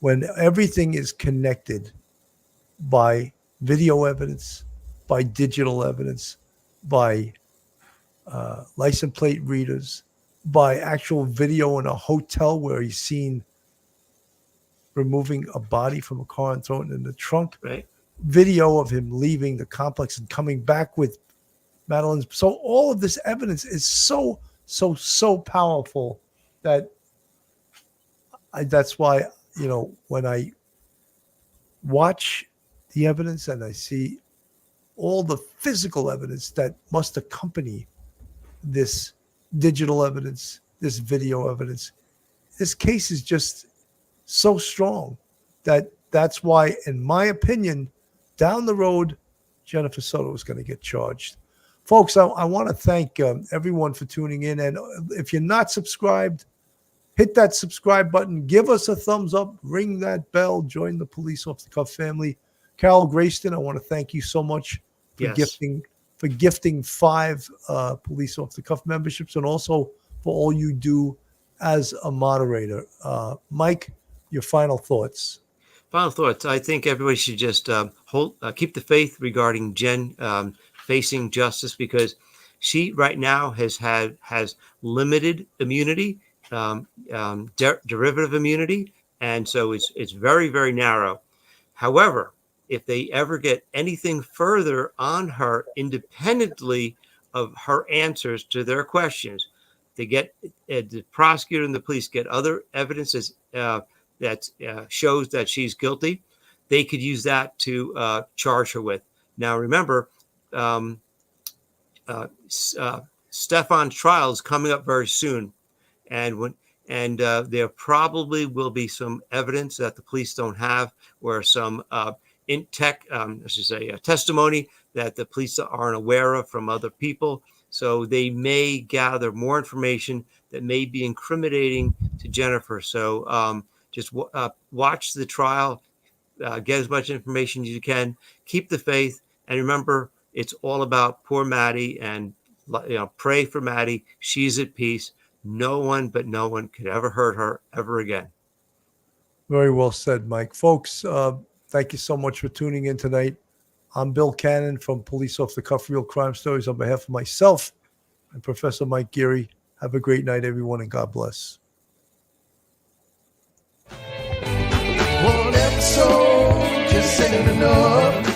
when everything is connected by video evidence, by digital evidence, by license plate readers, by actual video in a hotel where he's seen removing a body from a car and throwing it in the trunk. Right. Video of him leaving the complex and coming back with Madeline's. So all of this evidence is so powerful that that's why, when I watch the evidence and I see all the physical evidence that must accompany this digital evidence, this video evidence, this case is just so strong that's why, in my opinion, down the road, Jennifer Soto is going to get charged. Folks, I want to thank everyone for tuning in. And if you're not subscribed, hit that subscribe button. Give us a thumbs up. Ring that bell. Join the Police Off the Cuff family. Carol Grayston, I want to thank you so much for gifting 5 Police Off the Cuff memberships, and also for all you do as a moderator. Mike, your final thoughts. Final thoughts. I think everybody should just keep the faith regarding Jen facing justice, because she right now has limited immunity, derivative immunity, and so it's very, very narrow. However, if they ever get anything further on her independently of her answers to their questions, they get the prosecutor and the police get other evidences that shows that she's guilty, they could use that to charge her with. Now, remember, Stefon's trial is coming up very soon, and there probably will be some evidence that the police don't have, or some testimony that the police aren't aware of from other people. So they may gather more information that may be incriminating to Jennifer. So just watch the trial, get as much information as you can, keep the faith, and remember, it's all about poor Maddie, and pray for Maddie. She's at peace. No one could ever hurt her ever again. Very well said, Mike. Folks, thank you so much for tuning in tonight. I'm Bill Cannon from Police Off the Cuff Real Crime Stories. On behalf of myself and Professor Mike Geary, have a great night, everyone, and God bless. One episode just ain't enough.